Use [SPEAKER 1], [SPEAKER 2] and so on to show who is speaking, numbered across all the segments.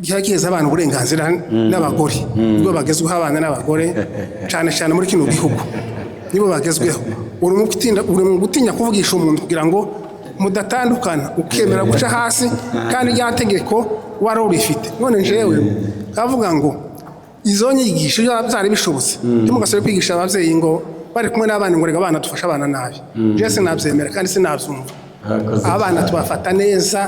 [SPEAKER 1] gihageze abantu uburenganzira n'abagore ubwo bagezweho abana n'abagore cyane muri kino gihugu nibo bagezweho uri mu gutinya kuvugisha umuntu kugira ngo mudatandukana ukemera guca hasi kandi rya tegeko wari urifite none jewe kavuga ngo izo nyigisho byari bishobotse cyo mugasore kwigisha abavyeyi ngo bari kumwe n'abana ngo rega abana dufasha abana nabi je sinabyemera kandi sinabyumva abana tubafata neza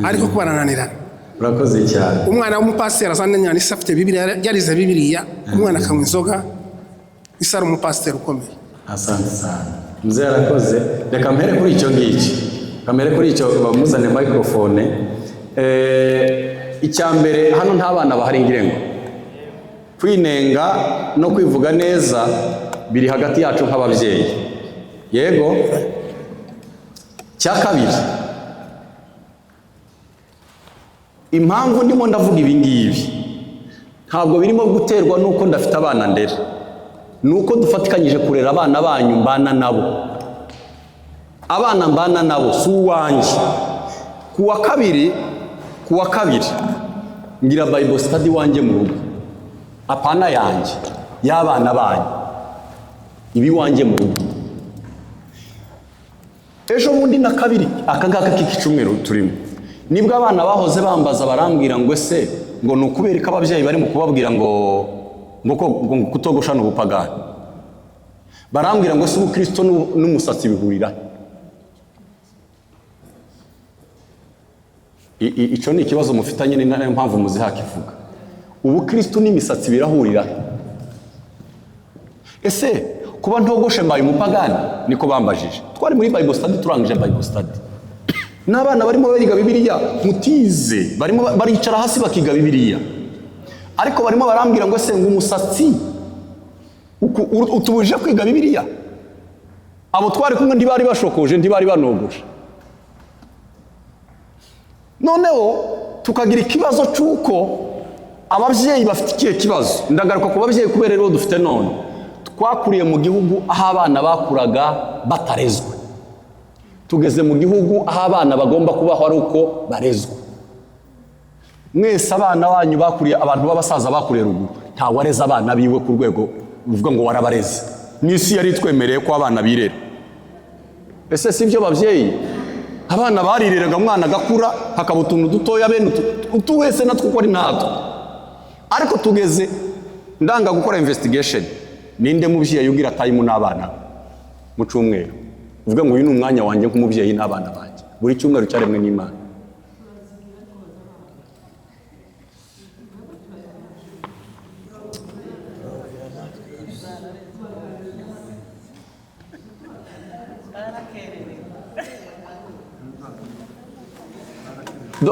[SPEAKER 1] ariko kubarananirana
[SPEAKER 2] urakoze cyane
[SPEAKER 1] umwana w'umupasiteri azananya n'isafite bibiliya yarize bibiliya umwana akamwa inzoga isara umupasiteri ukomeye
[SPEAKER 2] asante sana mzee arakoze reka mpere kuri icyo ngiki kamere kuri icyo bamuzane microphone icyambere hano nta bana bahari ngirengo kwinenga no kwivuga neza biri hagati yacu nk'ababyeyi yego cyakabiri impamvu ndimo ndavuga ibi ngibi ntabwo birimo guterwa nuko ndafite abana ndera nuko dufatikanyije kurera abana banyu mbana nabo abana mbana nabo si uwanjye kuwa kabiri ngira Bible study wanjye mu rugo apana yanjye y'abana banyu ibi wanjye mu rugo ejo bundi na kabiri akangaka k'ikicumweru turimo nibwo abana bahoze bambaza barambwira ngo ese ngo nukubera ko ababyeyi bari mu kubabwira ngo kutogosha n'ubupagani barambwira ngo se ubukristo n'umusatsi bihurira icyo ni ikibazo mufitanye ni nayo mpamvu muzihakivuga ubukristo n'imisatsi birahurira ese kuba ntogoshe mbaye umupagani niko bambajije twari muri Bible study turangije Bible study n'abana barimo bariga bibiliya mutize barimo baricara hasi bakiga bibiliya ariko barimo barambwira ngo ese ngo umusatsi utubuje kwiga bibiliya abo twari kumwe ntibari bashokoje ntibari banogosha noneho tukagira ikibazo cy'uko ababyeyi bafite ikihe kibazo ndagaruka ku babyeyi kubera rero dufite none twakuriye mu gihugu aho abana bakuraga batarezwe tugeze mu gihugu aho abana bagomba kubaho ari uko barezwe mwese abana banyu bakuriye abantu b'abasaza bakuriye ruguru nta wareze abana biwe ku rwego ruvuga ngo warabareze n'isi yari twemereye ko abana birera ese si byo babyeyi abana barireraga umwana agakura hakaba utuntu dutoya bene utu wese natwo uko ari natwo ariko tugeze ndanga gukora investigation ninde mubyeyi ugira time n'abana mu cyumweru uvuga ngo uyu ni umwanya wanjye nk'umubyeyi n'abana banjye buri cyumweru cyaremwe n'Imana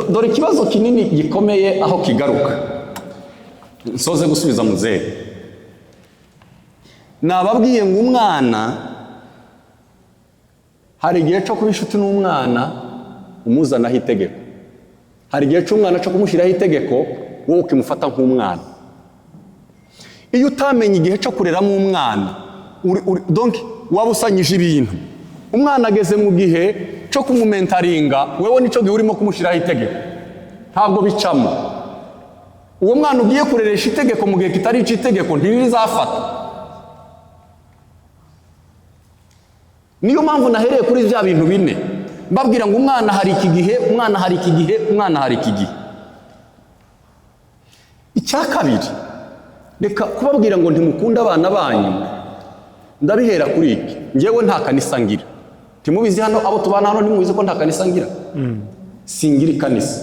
[SPEAKER 2] dore ikibazo kinini gikomeye aho kigaruka nsoze gusubiza muzehe nababwiye ngo umwana hari igihe cyo kuba inshuti n'umwana umuzanaho itegeko hari igihe cy'umwana cyo kumushyiraho itegeko wowe ukimufata nk'umwana iyo utamenye igihe cyo kureramo umwana donc waba usanyije ibintu umwana ageze mu gihe cyo kumumentaringa wewe nicyo gihe urimo kumushyiraho itegeko ntabwo bicamo uwo mwana ugiye kureresha itegeko mu gihe kitari itegeko ntirizafata niyo mpamvu nahereye kuri bya bintu bine mbabwira ngo umwana hari iki gihe umwana hari iki gihe umwana hari iki gihe icya kabiri reka kubabwira ngo ntimukunda abana banyu ndabihera kuri iki ngewe nta kanisa ngira timubizi hano abo tubana hano nimubizi ko nta kanisa ngira singira ikanisa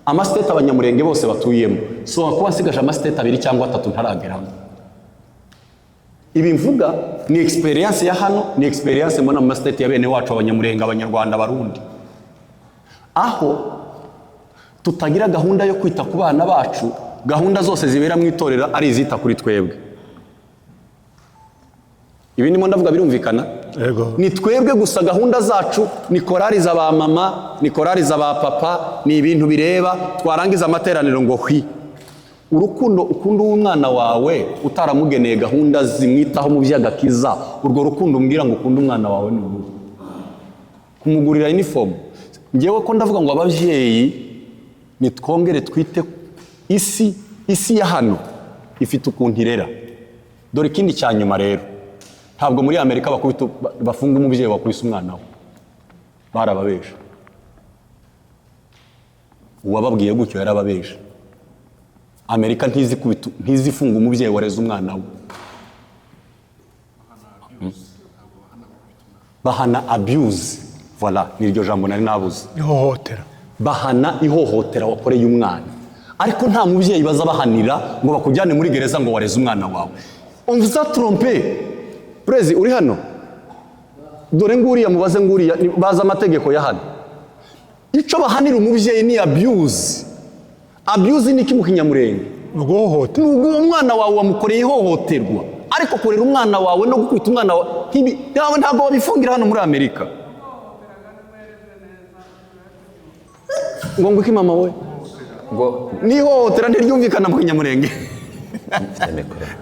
[SPEAKER 2] amasiteti abanyamurenge bose batuyemo so kuba nsigaje amasiteti 2 cyangwa 3 ntarageramo ibi mvuga ni experience ya hano ni experience mbona mu masiteti ya bene wacu abanyamurenge abanyarwanda barundi aho tutagira gahunda yo kwita ku bana bacu gahunda zose zibera mu itorero ari izita kuri twebwe ibi ndimo ndavuga birumvikana
[SPEAKER 3] yego
[SPEAKER 2] ni twebwe gusa gahunda zacu ni korari za ba mama ni korari za ba papa ni ibintu bireba twarangiza amateraniro ngo hwi urukundo ukunda umwana wawe utaramugeneye gahunda zimwitaho mu byagakiza urwo rukundo umbwira ngo ukunda umwana wawe ni uruhe kumugurira uniform ngewe ko ndavuga ngo ababyeyi nitwongere twite isi ya hano ifite ukuntu irera. Dore ikindi cya nyuma rero, ntabwo muri Amerika bafunga umubyeyi wakubise umwana we, barababesha. Uwababwiye gutyo yarababesha. Amerika ntizifunga umubyeyi wareze umwana we. Bahana abuse. Voilà, niryo jambo nari nabuze.
[SPEAKER 3] Ihohotera.
[SPEAKER 2] Bahana ihohotera wakoreye umwana. Ariko nta mubyeyi baza bahanira ngo bakujyane muri gereza ngo wareze umwana wawe. On vous a trompé. Prezi uri hano? Dore nguriya mubaze nguriya baza amategeko ya hano. Ico bahanira umubyeyi ni abuse. Abuse ni kimu Kinyamurenge.
[SPEAKER 3] Uguhohotera.
[SPEAKER 2] Nugo umwana wawe wamukoreye ihohoterwa. Ariko korera umwana wawe no gukubita umwana wawe nawe ntabwo babifungira hano muri Amerika. Ngo iki mama we? Ngo ni ihohotera ntiryumvikana mu Kinyamurenge.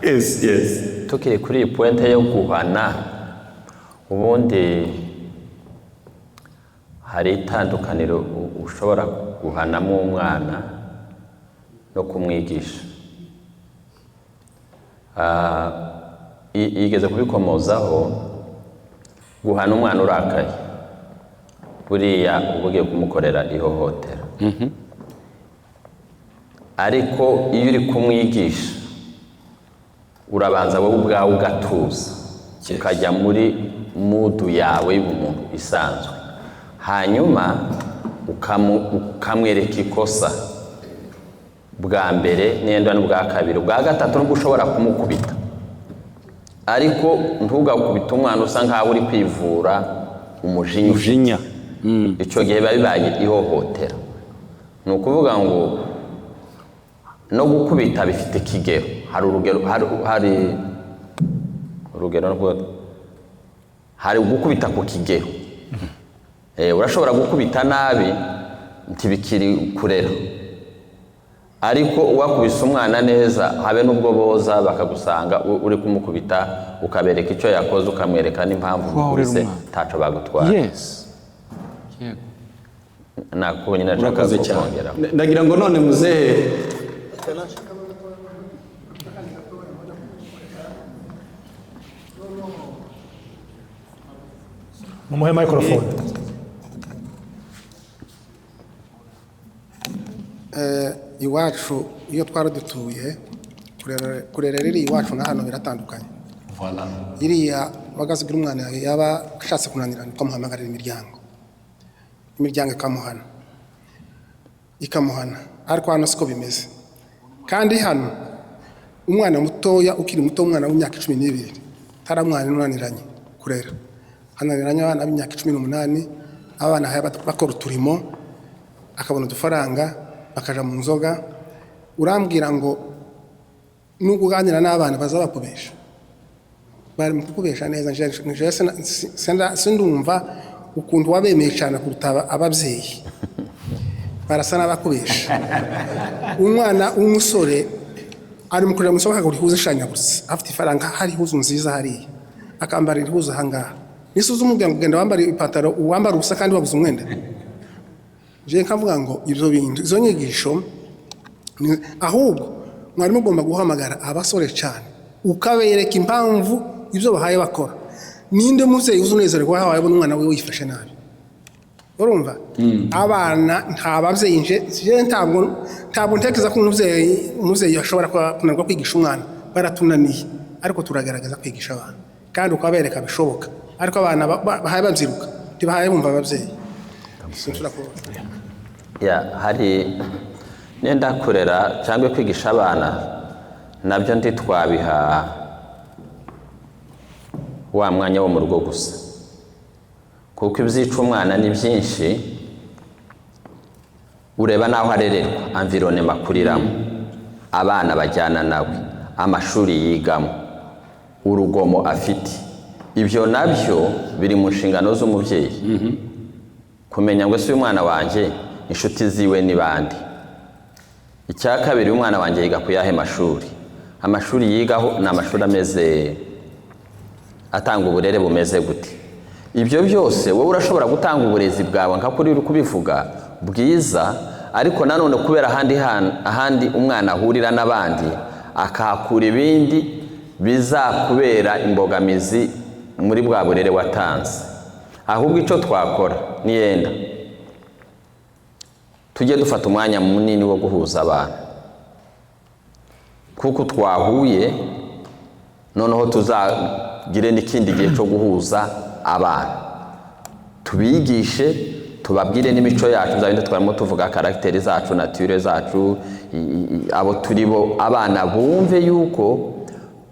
[SPEAKER 2] Yes.
[SPEAKER 4] Tukiri kuri pointe yo guhana, ubundi hari itandukaniro ushobora guhanamo umwana no kumwigisha. Yigeze kubikomozaho, guhana umwana urakaye buriya ubugiye kumukorera ihohotera. Ariko iyo uri kumwigisha urabanza wowe ubwawe ugatuza, ukajya muri mudu yawe y'umuntu isanzwe, hanyuma ukamwereka ikosa bwa mbere n'enda n'ubwa kabiri, ubwa gatatu nubwo ushobora kumukubita, ariko ntugakubita umwana usa nkaho uri kwivura umujinya. Icyo gihe biba bibaye ihohotera. Ni ukuvuga ngo no gukubita bifite ikigero. Hari urugero hari gukubita ku kigero. Urashobora gukubita nabi ntibikiri kurera, ariko uwakubise umwana neza habe n'ubwo boza bakagusanga uri kumukubita, ukabereka icyo yakoze, ukamwereka n'impamvu ukubise taco bagutwara.
[SPEAKER 2] Yes.
[SPEAKER 4] Nakubonye nashaka kongera.
[SPEAKER 2] Ndagira ngo none muzehe
[SPEAKER 3] Mumuhe microphone.
[SPEAKER 1] Iwacu iyo twari dutuye kurera riri iwacu na hano biratandukanye.
[SPEAKER 2] Voilà.
[SPEAKER 1] Iriya bagazigira umwana yaba ashatse kunanirana ukamuhamagarira imiryango ikamuhana, ariko hano siko bimeze. Kandi hano umwana mutoya ukiri muto, umwana w'imyaka 12 taramwana unaniranye kurera, hananiranye abana b'imyaka 18, abana bakora uturimo akabona udufaranga bakaja mu nzoga. Urambwira ngo nukuganira n'abana bazabakubesha, bari mukubesha neza. Nje sindumva ukuntu wabemeye cyane kuruta ababyeyi, barasa n'abakubesha. Umwana w'umusore ari mukurira musoko akagura shanyagutse, afite ifaranga, hari ihuzu nziza hari akambara ihuzu hangaha, nisuze umubwira ngo genda wambara ipataro uwambara ubusa kandi wabuze umwenda. Je nkavuga ngo ibyo bintu, izo nyigisho ahubwo mwari mugomba guhamagara abasore cyane ukabereka impamvu ibyo bahaye bakora. Ninde muvyeyi uzunezerwa wahaye umwana we yifashe nabi? Urumva? Abana nta bavyeyi je ntabwo ntekeza ko umuvyeyi ashobora kunarwa kwigisha umwana, baratunaniye, ariko turagaragaza kwigisha abana kandi ukabereka bishoboka. Ariko abana bahaye babyiruka tibahaye bumva abavyeyi.
[SPEAKER 4] Hari nenda kurera cyangwa kwigisha abana nabyo ndi twabiha wa mwanya wo mu rugo gusa, kuko ibyica umwana ni byinshi. Ureba naho arererwa, environnement akuriramo, abana bajyana nawe, amashuri yigamo, urugomo afite, ibyo nabyo biri mu nshingano z'umubyeyi. Kumenya ngo se uyu mwana wanje inshuti ziwe ni bandi. Icya kabiri, umwana wanje yiga ku yahe mashuri? Amashuri yigaho ni amashuri ameze atanga uburere bumeze gute? Ibyo byose wowe urashobora gutanga uburezi bwawe nka kuri uri kubivuga bwiza, ariko nanone kubera ahandi umwana ahurira n'abandi akahakura ibindi bizakubera imbogamizi muri bwa burere watanze. Ahubwo icyo twakora ni yenda tujye dufata umwanya munini wo guhuza abana, kuko twahuye noneho tuzagire n'ikindi gihe cyo guhuza abana, tubigishe, tubabwire n'imico yacu, zabindi twarimo tuvuga karagiteri zacu, nature zacu, abo turi bo, abana bumve yuko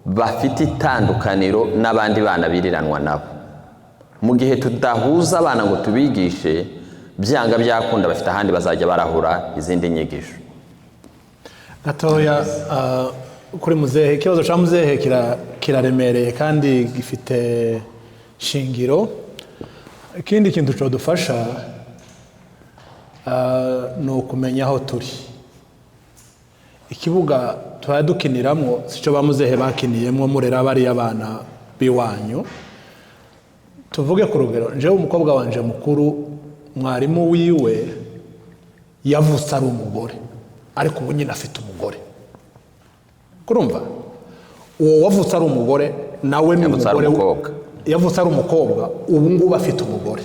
[SPEAKER 4] bafite itandukaniro n'abandi bana biriranwa nabo. Mu gihe tudahuza abana ngo tubigishe, byanga byakunda bafite ahandi bazajya barahura izindi nyigisho.
[SPEAKER 3] Gatoya kuri muzehe, ikibazo cya muzehe kiraremereye kandi gifite shingiro. Ikindi kintu cyadufasha ni ukumenya aho turi. Ikibuga tuba dukiniramo si cyo ba muzehe bakiniyemo murera bariya abana biwanyu. Tuvuge ku rugero, njewe umukobwa wanje mukuru, mwarimu wiwe yavutse ari umugore, ariko ubu nyine afite umugore. Kurumva? Uwo wavutse ari umugore nawe ni umugore, yavutse ari umukobwa, ubu ngubu afite umugore.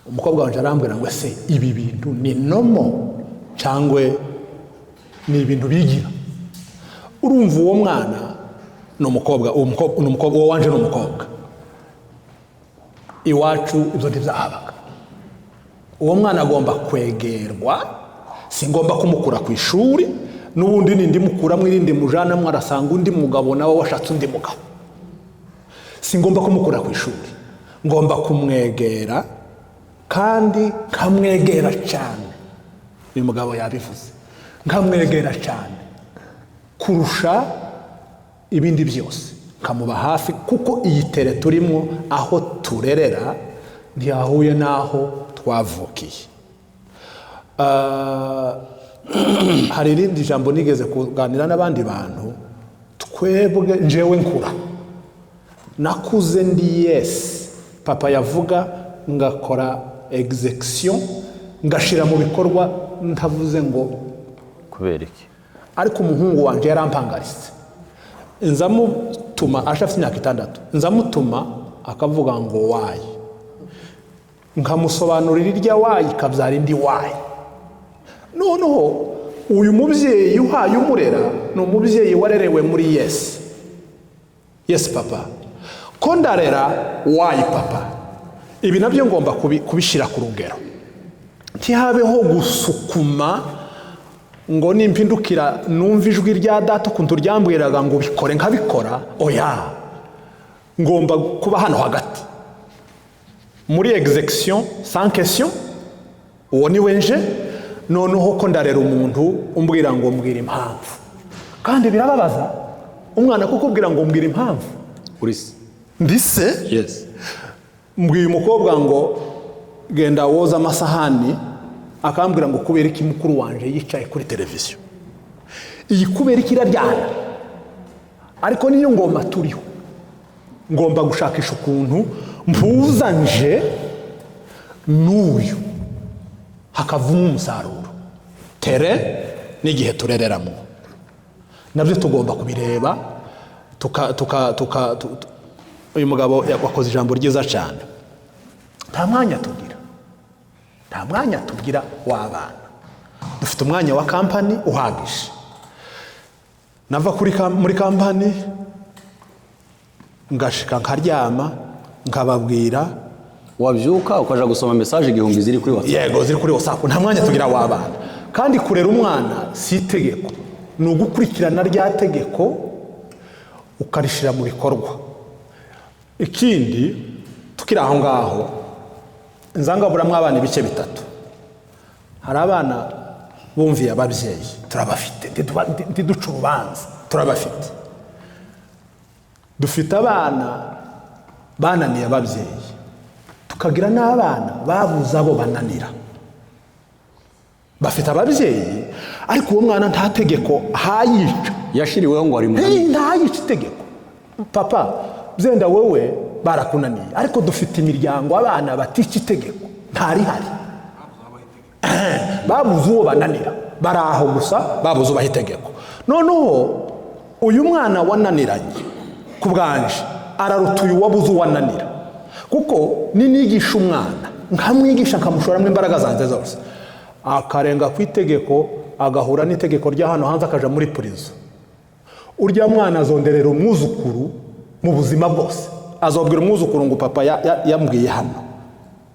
[SPEAKER 3] Umukobwa wanje arambwira ngo ese ibi bintu ni nomo cyangwa ni ibintu bigira? Urumva uwo mwana ni umukobwa, uwo wanje ni umukobwa. Iwacu ibyo ntibyahabaga. Uwo mwana agomba kwegerwa, si ngomba kumukura ku ishuri, n'ubundi nindi mukura mwirinde mujana mwarasanga undi mugabo nawe washatse undi mugabo. Si ngomba kumukura ku ishuri, ngomba kumwegera, kandi kamwegera cyane. Uyu mugabo yabivuze, nkamwegera cyane kurusha ibindi byose, kamuba hafi, kuko iyi tere turimo aho turerera ntiyahuye n'aho twavukiye. Hari irindi jambo nigeze kuganira n'abandi bantu, twebwe njewe nkura nakuze ndi yes, papa yavuga ngakora execution, ngashira mu bikorwa ntavuze ngo
[SPEAKER 4] kubera iki.
[SPEAKER 3] Ariko umuhungu wanje yarampangaritse, nzamutuma ashafite imyaka 6, nzamutuma akavuga ngo wayi, nkamusobanurira irya wayi kabyara indi wayi. Noneho uyu mubyeyi uhaye umurera ni umubyeyi warerewe muri yes. Yes papa, ko ndarera wayi papa. Ibi nabyo ngomba kubishira ku rugero, ntihabeho gusukuma ngo nimpindukira numva ijwi rya data ukuntu ryambwiraga ngo bikore nkabikora. Oya, ngomba kuba hano hagati muri execution sans question. Uwo ni wenje. Noneho ko ndarera umuntu umbwira ngo mbwira impamvu, kandi birababaza umwana kukubwira ngo mbwira impamvu.
[SPEAKER 2] Urisi
[SPEAKER 3] ndise
[SPEAKER 2] yes,
[SPEAKER 3] mbwiye umukobwa ngo genda woza amasahani, akambwira ngo kubera iki mukuru wanje yicaye kuri televiziyo. Iyi kubera iki iraryana? Ariko niyo ngomba turiho, ngomba gushakisha ukuntu mpuza nje n'uyu hakavamo umusaruro. Tere n'igihe turereramo nabyo tugomba kubireba. Uyu mugabo yakoze ijambo ryiza cyane. Nta mwanya tugira w'abana. Dufite umwanya wa kampani uhagije. Nava muri kampani ngashika nkaryama, nkababwira,
[SPEAKER 2] wabyuka ukaja gusoma message igihumbi ziri kuri WhatsApp.
[SPEAKER 3] Yego, ziri kuri WhatsApp. Nta mwanya tugira w'abana. Kandi kurera umwana si itegeko, ni ugukurikirana rya tegeko ukarishira mu bikorwa. Ikindi tukiri aho ngaho, nzangaburamwo abana ibice bitatu. Hari abana bumviye ababyeyi, turabafite, ntiduca urubanza, turabafite. Dufite abana bananiye ababyeyi, tukagira n'abana babuze abo bananira. Bafite ababyeyi ariko uwo mwana nta tegeko hayica,
[SPEAKER 2] yashiriweho ngo ari munani.
[SPEAKER 3] Ntayica itegeko. Papa byenda wowe barakunaniye, ariko dufite imiryango abana batica itegeko ntari hari. babuze uwo bananira, bari aho gusa babuze ubaha itegeko. Noneho uyu mwana wananiranye ku bwanje araruta uyu wabuze uwananira, kuko nigisha umwana nkamwigisha nkamushoramo imbaraga zanjye zose, akarenga ku itegeko agahura n'itegeko rya hano hanze akaja muri prison, urya mwana azonderera umwuzukuru mu buzima bwose. Azobwira umwuzukuru ngo papa yambwiye hano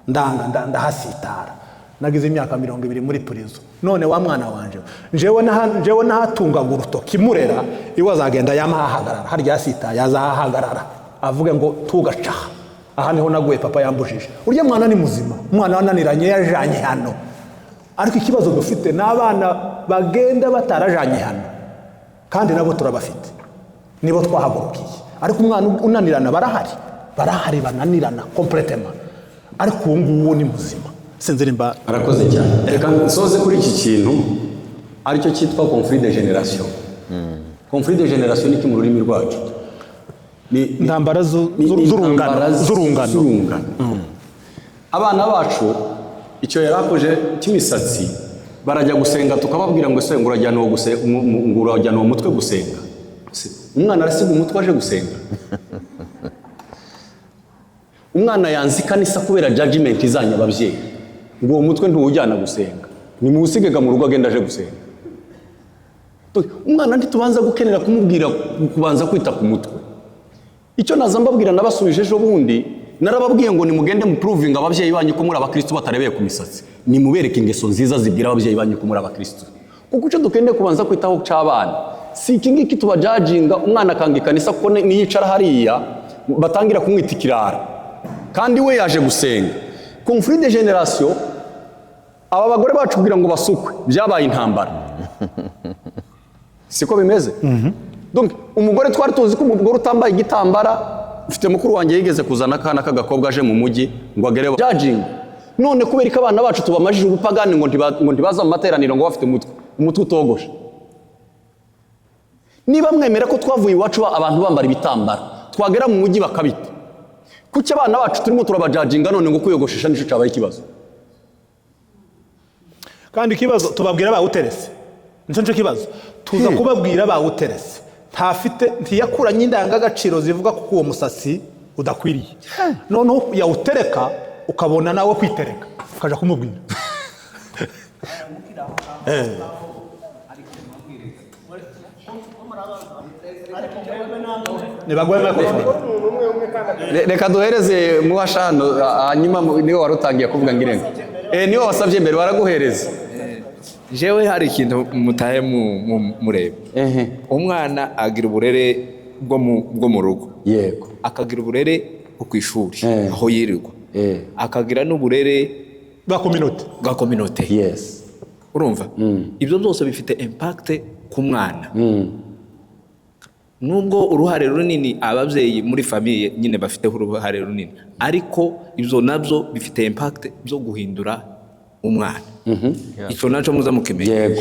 [SPEAKER 3] ndahasitara, nagize imyaka 20 muri prison, none wa mwana wanje njewe nahatungaga urutoki murera, iwe azagenda yamahahagarara harya asita yazahahagarara avuge ngo tugacaha, aha niho naguye papa yambujije. Urya mwana ni muzima, umwana wananiranye yajanye hano, ariko ikibazo dufite n'abana bagenda batarajanye hano, kandi nabo turabafite, nibo twahagurukiye. Ariko umwana unanirana barahari bananirana completely, ariko uwo nguwo ni muzima. Sinzi nimba
[SPEAKER 2] arakoze cyane. Reka nsoze kuri iki kintu aricyo cyitwa conflit de génération. Conflit de génération ni mu rurimi rwacu ni
[SPEAKER 3] intambara z'urungano.
[SPEAKER 2] Abana bacu icyo yarakoje cy'imisatsi barajya gusenga, tukababwira ngo se ngurajyana uwo gusenga, ngurajyana uwo mutwe gusenga. Umwana arasiga umutwe aje gusenga. Umwana yanzi kanisa kubera judgment izanya ababyeyi ngo uwo mutwe ntuwujyana gusenga, ni musigega mu rugo agenda aje gusenga. Umwana ntitubanza gukenera kumubwira kubanza kwita ku mutwe. Icyo naza mbabwira nabasubije ejo bundi, narababwiye ngo nimugende mu proving ababyeyi banyu ko muri abakristo batarebeye ku misatsi, ni mubereke ingeso nziza zibwira ababyeyi banyu ko muri abakristo. Kuko icyo dukende kubanza kwitaho cy'abana si iki ngiki tubajajinga, umwana akanga ikanisa kuko niyicara hariya batangira kumwita ikirara kandi we yaje gusenga. Conflit de génération, aba bagore bacu kugira ngo basukwe byabaye intambara. Siko bimeze? Donc umugore twari tuzi ko umugore utambaye igitambara, ufite mukuru wanjye yigeze kuzana akana k'agakobwa aje mu mujyi ngo agere judging. None kubera ko abana bacu tubamajije ubupagani ngo ntibaza mu materaniro ngo bafite umutwe utogoshe. Niba mwemera ko twavuye iwacu abantu bambara ibitambara, twagera mu mujyi bakabita, kuki abana bacu turimo turabajajinga none ngo kuyogoshesha nico cabaye ikibazo?
[SPEAKER 3] Kandi ikibazo tubabwira bawuterese, nico kibazo tuza kubabwira bawuterese, ntiyakuranye indangagaciro zivuga ko uwo musasi udakwiriye, noneho yawutereka ukabona nawe kwitereka ukaja kumubwira.
[SPEAKER 2] Reka duhereze muhashano, hanyuma niwe warutangiye kuvuga ngirenge. Niwe wasabye mbere baraguhereza.
[SPEAKER 5] Jewe hari ikintu mutahe mureba. Umwana agira uburere bwo mu rugo,
[SPEAKER 2] yego,
[SPEAKER 5] akagira uburere bwo ku ishuri aho yirirwa, akagira n'uburere bwa community.
[SPEAKER 2] Yes.
[SPEAKER 5] Urumva? Ibyo byose bifite impact ku mwana. Nubwo uruhare runini ababyeyi muri famille nyine bafite uruhare runini, ariko ibyo nabyo bifite impact byo guhindura umwana. Icyo naco muza mukimenya.
[SPEAKER 2] Yego.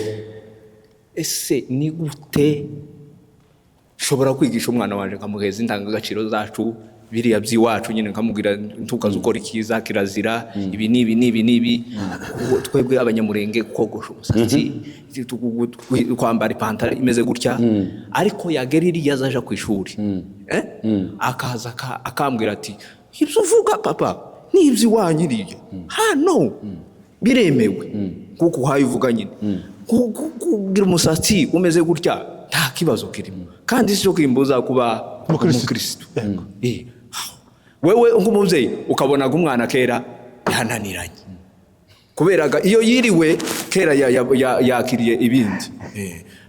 [SPEAKER 5] Ese ni gute shobora kwigisha umwana wanje nkamuheza indangagaciro zacu biriya by'iwacu nyine nkamubwira ntukaza ukora ikiza kirazira ibi nibi twebwe abanyamurenge kogosha umusatsi, kwambara ipantaro imeze gutya, ariko yageriri yazaja ku ishuri akaza akambwira ati ibyo uvuga papa nibyo wanyiriye hano biremewe kuko uhayivuga nyine kugira umusatsi umeze gutya nta kibazo kirimo, kandi si cyo kimbuza kuba umukristo. Wewe nk'umubyeyi ukabonaga umwana kera yananiranye kuberaga iyo yiriwe kera yakiriye ibindi,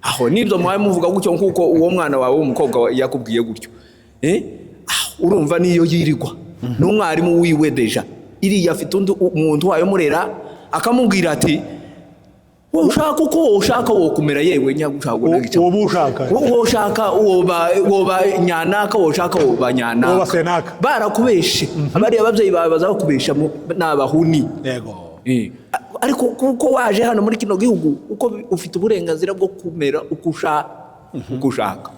[SPEAKER 5] aho nibyo mwaye muvuga gutyo nkuko uwo mwana wawe w'umukobwa yakubwiye gutyo, urumva niyo yirirwa n'umwarimu wiwe deja iriya afite umuntu wayo murera akamubwira ati wowe ushaka uko ushaka wo kumera yewe nyagushaka woba nyanaka woshaka woba nyanaka barakubeshe abari ababyeyi bawe bazakubesha n'abahuni.
[SPEAKER 3] Yego.
[SPEAKER 5] Ariko kuko waje hano muri kino gihugu uko ufite uburenganzira bwo kumera uko ushaka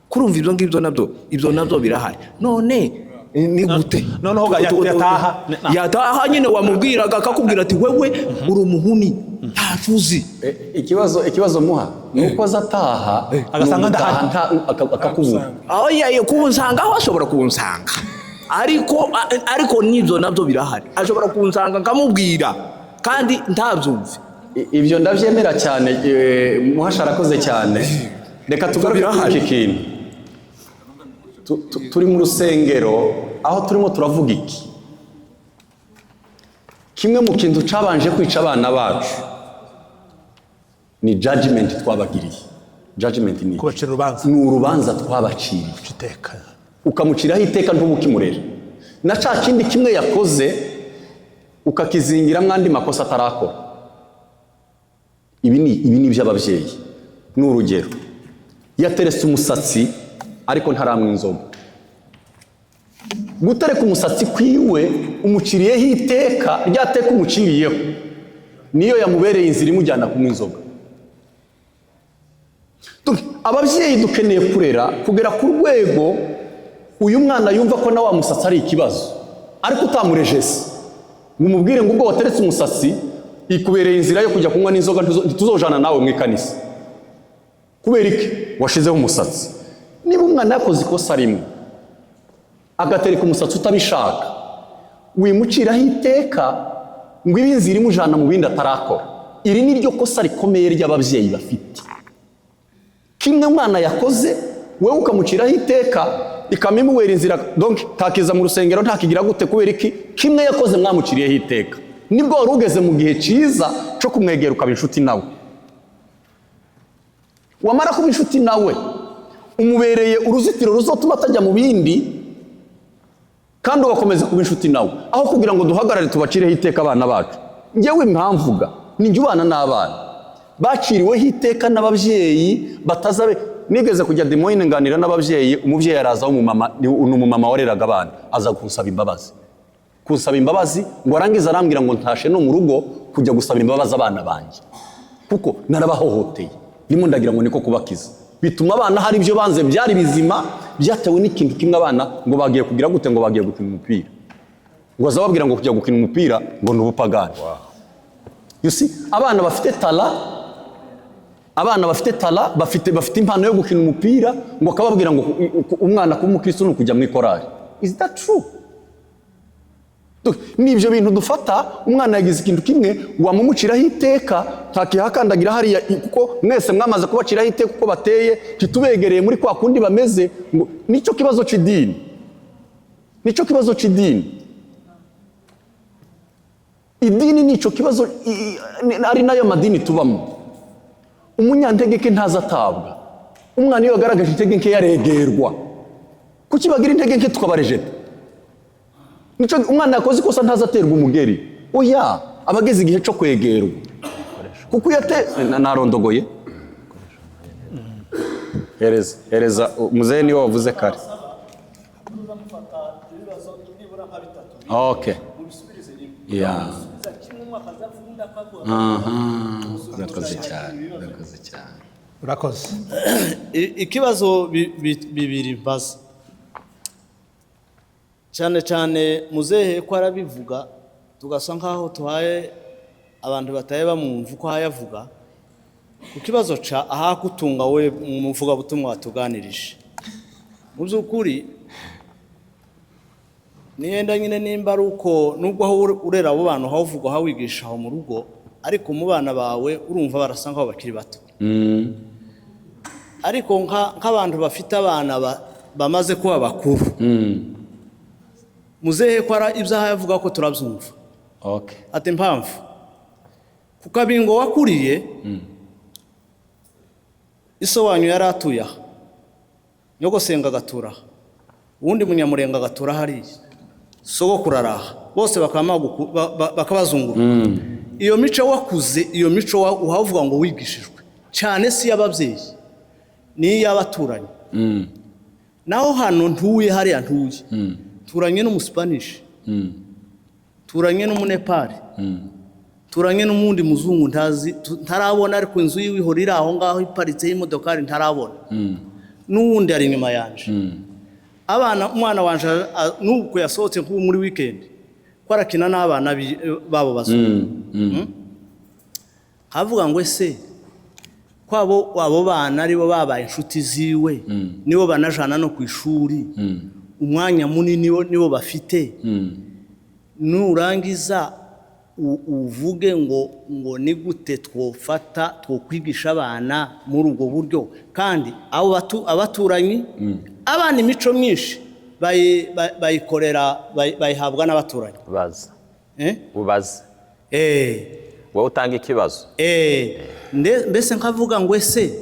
[SPEAKER 5] kurumva ibyo nabyo birahari. None ni gute
[SPEAKER 3] noneho yataha
[SPEAKER 5] nyine wamubwiraga akakubwira ati wewe uri umuhuni ntacuzi
[SPEAKER 2] ikibazo muha nuko azataha
[SPEAKER 5] agasanga ndahari
[SPEAKER 2] akakubura.
[SPEAKER 5] kunsanga aho ashobora kunsanga ariko n'ibyo nabyo birahari, ashobora kunsanga nkamubwira kandi ntabyumve.
[SPEAKER 2] Ibyo ndabyemera cyane. Muhasha arakoze cyane. Reka tugaruke kuri iki kintu. Turi mu rusengero aho turimo turavuga iki. Kimwe mu kintu cabanje kwica abana bacu ni judgment twabagiriye. Judgment ni
[SPEAKER 3] kubacira urubanza,
[SPEAKER 2] ni urubanza twabaciriye.
[SPEAKER 3] iteka
[SPEAKER 2] Ukamuciraho iteka ntubukimurera. Na ca kindi kimwe yakoze ukakizingira mwandi makosa atarakora. Ibi ni by'ababyeyi. Ni urugero, yateretse umusatsi ariko ntaramwe inzoga. Gutereka umusatsi kwiwe umuciriyeho iteka, ryateka umuciriyeho niyo yamubereye inzira imujyana kunywa inzoga. Ababyeyi dukeneye kurera kugera ku rwego uyu mwana yumva ko na wa musatsi ari ikibazo, ariko utamurejese ngo umubwire ngo ubwo wateretse umusatsi ikubereye inzira yo kujya kunywa n'inzoga ntituzojana nawe mu ikanisa. Kubera iki? Washizeho umusatsi. Niba umwana yakoze ikosa rimwe agatereka umusatsi utabishaka, wimuciraho iteka ngo ibi inzira imujana mu bindi atarakora. Iri ni ryo kosa rikomeye ry'ababyeyi bafite. Kimwe umwana yakoze wewe ukamuciraho iteka ikamimuwera inzira, donc takiza mu rusengero ntakigira gute. Kubera iki? Kimwe yakoze mwamuciriyeho iteka. Nibwo wari ugeze mu gihe cyiza cyo kumwegera ukaba inshuti nawe. Wamara kuba inshuti nawe umubereye uruzitiro ruzotuma atajya mu bindi, kandi ugakomeza kuba inshuti nawe, aho kugira ngo duhagarare tubacireho iteka abana bacu. Njyewe impamvuga ni njye ubana n'abana baciriweho iteka n'ababyeyi batazabe. Nigeze kujya Demoine nganira n'ababyeyi, umubyeyi araza umumama wareraga abana aza kunsaba imbabazi ngo arangiza arambwira ngo ntashe no mu rugo kujya gusaba imbabazi abana banjye kuko narabahohoteye. Ndimo ndagira ngo niko kubakiza. Bituma abana hari ibyo banze byari bizima byatewe n'ikintu kimwe. Abana ngo bagiye kugira gute? Ngo bagiye gukina umupira. Ngo azababwira ngo kujya gukina umupira ngo n'ubupagani. You see, abana bafite tala, bafite impano yo gukina umupira, ngo akababwira ngo umwana kuba umukristo ni kujya mu ikorari. Is that true? Nibyo bintu dufata. Umwana yagize ikintu kimwe wamumuciraho iteka ntakihakandagira hariya kuko mwese mwamaze kubaciraho iteka uko bateye, kitubegereye muri kwa kundi bameze. Nicyo kibazo cy'idini. Idini nicyo kibazo, ari nayo madini tubamo. Umunyantegeke ntazatabwa. Umwana iyo agaragaje intege nke yaregerwa. Kuki bagira intege nke tukabarejeta? Nico umwana yakoze ikosa ntazaterwa umugeri. Oya, abageze igihe cyo kwegerwa. Kuko narondogoye. Hereza muzehe niwe wavuze kare. Okay. Yeah. Urakoze cyane.
[SPEAKER 3] urakoze.
[SPEAKER 6] Ikibazo bibiri mbaza cyane muzehe ko arabivuga tugasa nkaho tuhaye abantu bataye bamwumva uko hayavuga. Ku kibazo ca aha kutunga we mu muvuga butumwa watuganirije, mu by'ukuri niyenda nyine nimba ruko nubwo aho urera abo bantu havuga aho wigisha aho mu rugo, ariko mu bana bawe urumva barasa nkaho bakiri bato. Ariko nk'abantu bafite abana bamaze kuba bakuru, muzehe ko ara ibyaha yavuga ko turabyumva.
[SPEAKER 2] Okay.
[SPEAKER 6] Ati impamvu kuko abingo wakuriye iso wanyu yari atuye aha, nyogosenga agatura aha, uwundi munyamurenga agatura hariya, sogokuru araha, bose bakabazungura. Iyo mico wakuze, iyo mico uhavuga ngo wigishijwe cyane si y'ababyeyi ni y'abaturanyi. Naho hano ntuye hariya ntuye, turanye n'umuspanish, turanye n'umunepali, turanye n'umundi muzungu ntarabona, ariko inzu yiwe ihorira aho ngaho iparitse y'imodokari ntarabona. N'uwundi ari inyuma yanje. Umwana wanje nuko yasohotse nko muri weekend kwarakina n'abana babo bazungu. havuga ngo ese kwabo abo bana aribo babaye inshuti ziwe nibo banajana no ku ishuri umwanya munini nibo bafite nurangiza uvuge ngo ni gute twokwigisha abana muri ubwo buryo kandi abo abaturanyi abana imico myinshi bayikorera bayihabwa n'abaturanyi
[SPEAKER 4] ubaza wowe utanga ikibazo
[SPEAKER 6] mbese nkavuga ngo ese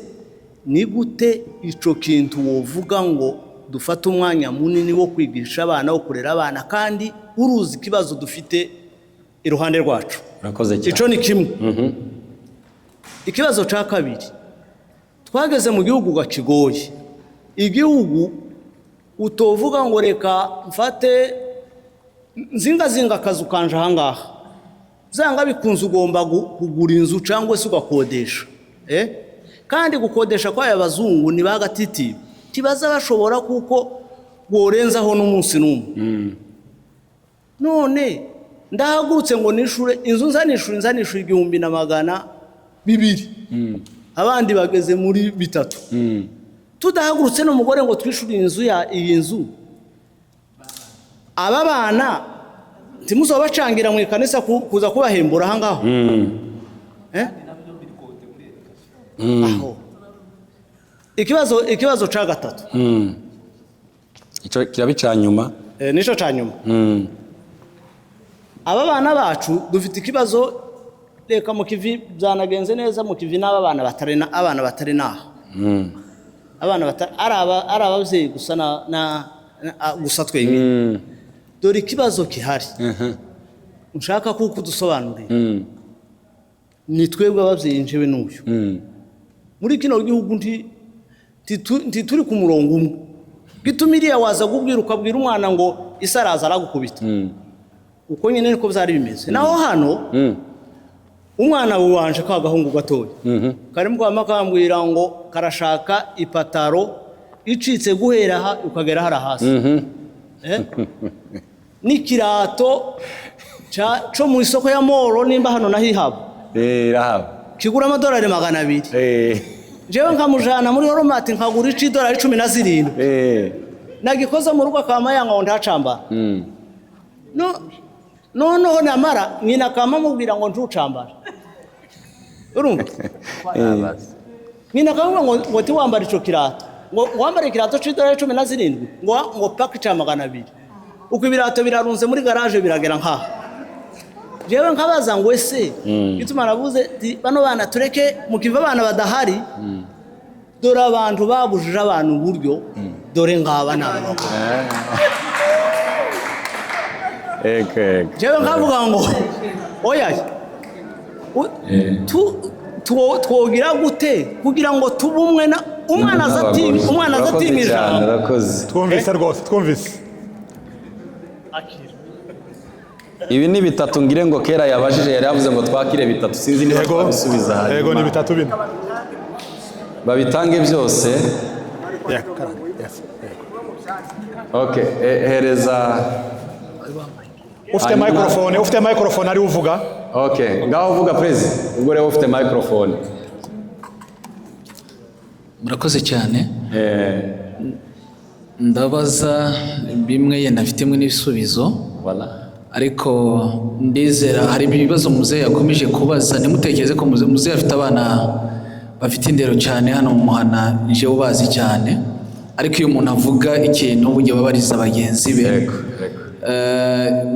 [SPEAKER 6] ni gute icyo kintu wovuga ngo dufate umwanya munini wo kwigisha abana wo kurera abana kandi uruzi ikibazo dufite iruhande rwacu. Icyo ni kimwe. Ikibazo cya kabiri twageze mu gihugu gakigoye, igihugu utovuga ngo reka mfate nzinga akazu kanje ahangaha zanga bikunze ugomba kugura inzu cyangwa se ugakodesha kandi gukodesha kwa abazungu ni bagatiti kibaza bashobora kuko worenzaho n'umunsi n'umwe none ndahagurutse ngo nishure inzu nzanishure 1,200 abandi bageze muri 3 tudahagurutse n'umugore ngo twishure inzu iyi nzu aba bana timuzo bacangira mu ikanisa kuza kubahembura ahangaho aho ikibazo ca gatatu
[SPEAKER 2] ico kirabicanyuma
[SPEAKER 6] nico canyuma aba bana bacu dufite ikibazo reka mu kivi byanagenze neza mu kivi n'aba bana batari naho abana batari abavyeyi gusa gusa twenge dore ikibazo kihari nshaka kuko dusobanurira ni twebwe abavyeyi njewe n'uyu muri kino gihugu turi ku murongo umwe gitumiriye waza kubwira ukabwira umwana ngo isaraza aragukubita uko nyine niko byari bimeze naho hano umwana wanje kagahungu gatoya karimo kwa makambwira ngo karashaka ipataro icitse guhera ukagera hara hasi nikirato cyo mu isoko ya Moro nimba hano nahihaba
[SPEAKER 2] rahaba
[SPEAKER 6] kigura amadolari 200 jewe nkamujana muri Oromati nkagura $17 nagikoza mu rugo akamayanga ngo ntacamba no namara nyina kama mubwira ngo ntucambara urumva nyina kama ngo tiwambara ico kirato ngo wambara ikirato $17 ngo paki ca 200 uko ibirato birarunze muri garage biragera nkaha jewe nkabaza ngo ese bituma nabuze bano bana tureke mukiva abana badahari dore abantu babujije abantu uburyo dore ngaba nabo jewe nkavuga ngo oya twogira gute kugira ngo tubumwe na umwana azatimira
[SPEAKER 3] twumvise rwose twumvise
[SPEAKER 2] ibi ni bitatu ngire ngo kera yabajije yari yavuze ngo twakire bitatu sinzi niba twabisubiza hanyuma
[SPEAKER 3] yego ni bitatu bine
[SPEAKER 2] babitange byose okay hereza
[SPEAKER 3] ufite microphone ari uvuga
[SPEAKER 2] okay ngaho uvuga president ubwo rero ufite microphone
[SPEAKER 7] murakoze cyane ndabaza bimwe yenda mfitemo n'ibisubizo ariko ndizera hari ibibazo muzehe yakomeje kubaza nimutekereze ko muzehe afite abana bafite indero cyane hano mu muhana nje ubazi cyane ariko iyo umuntu avuga ikintu burya babariza bagenzi be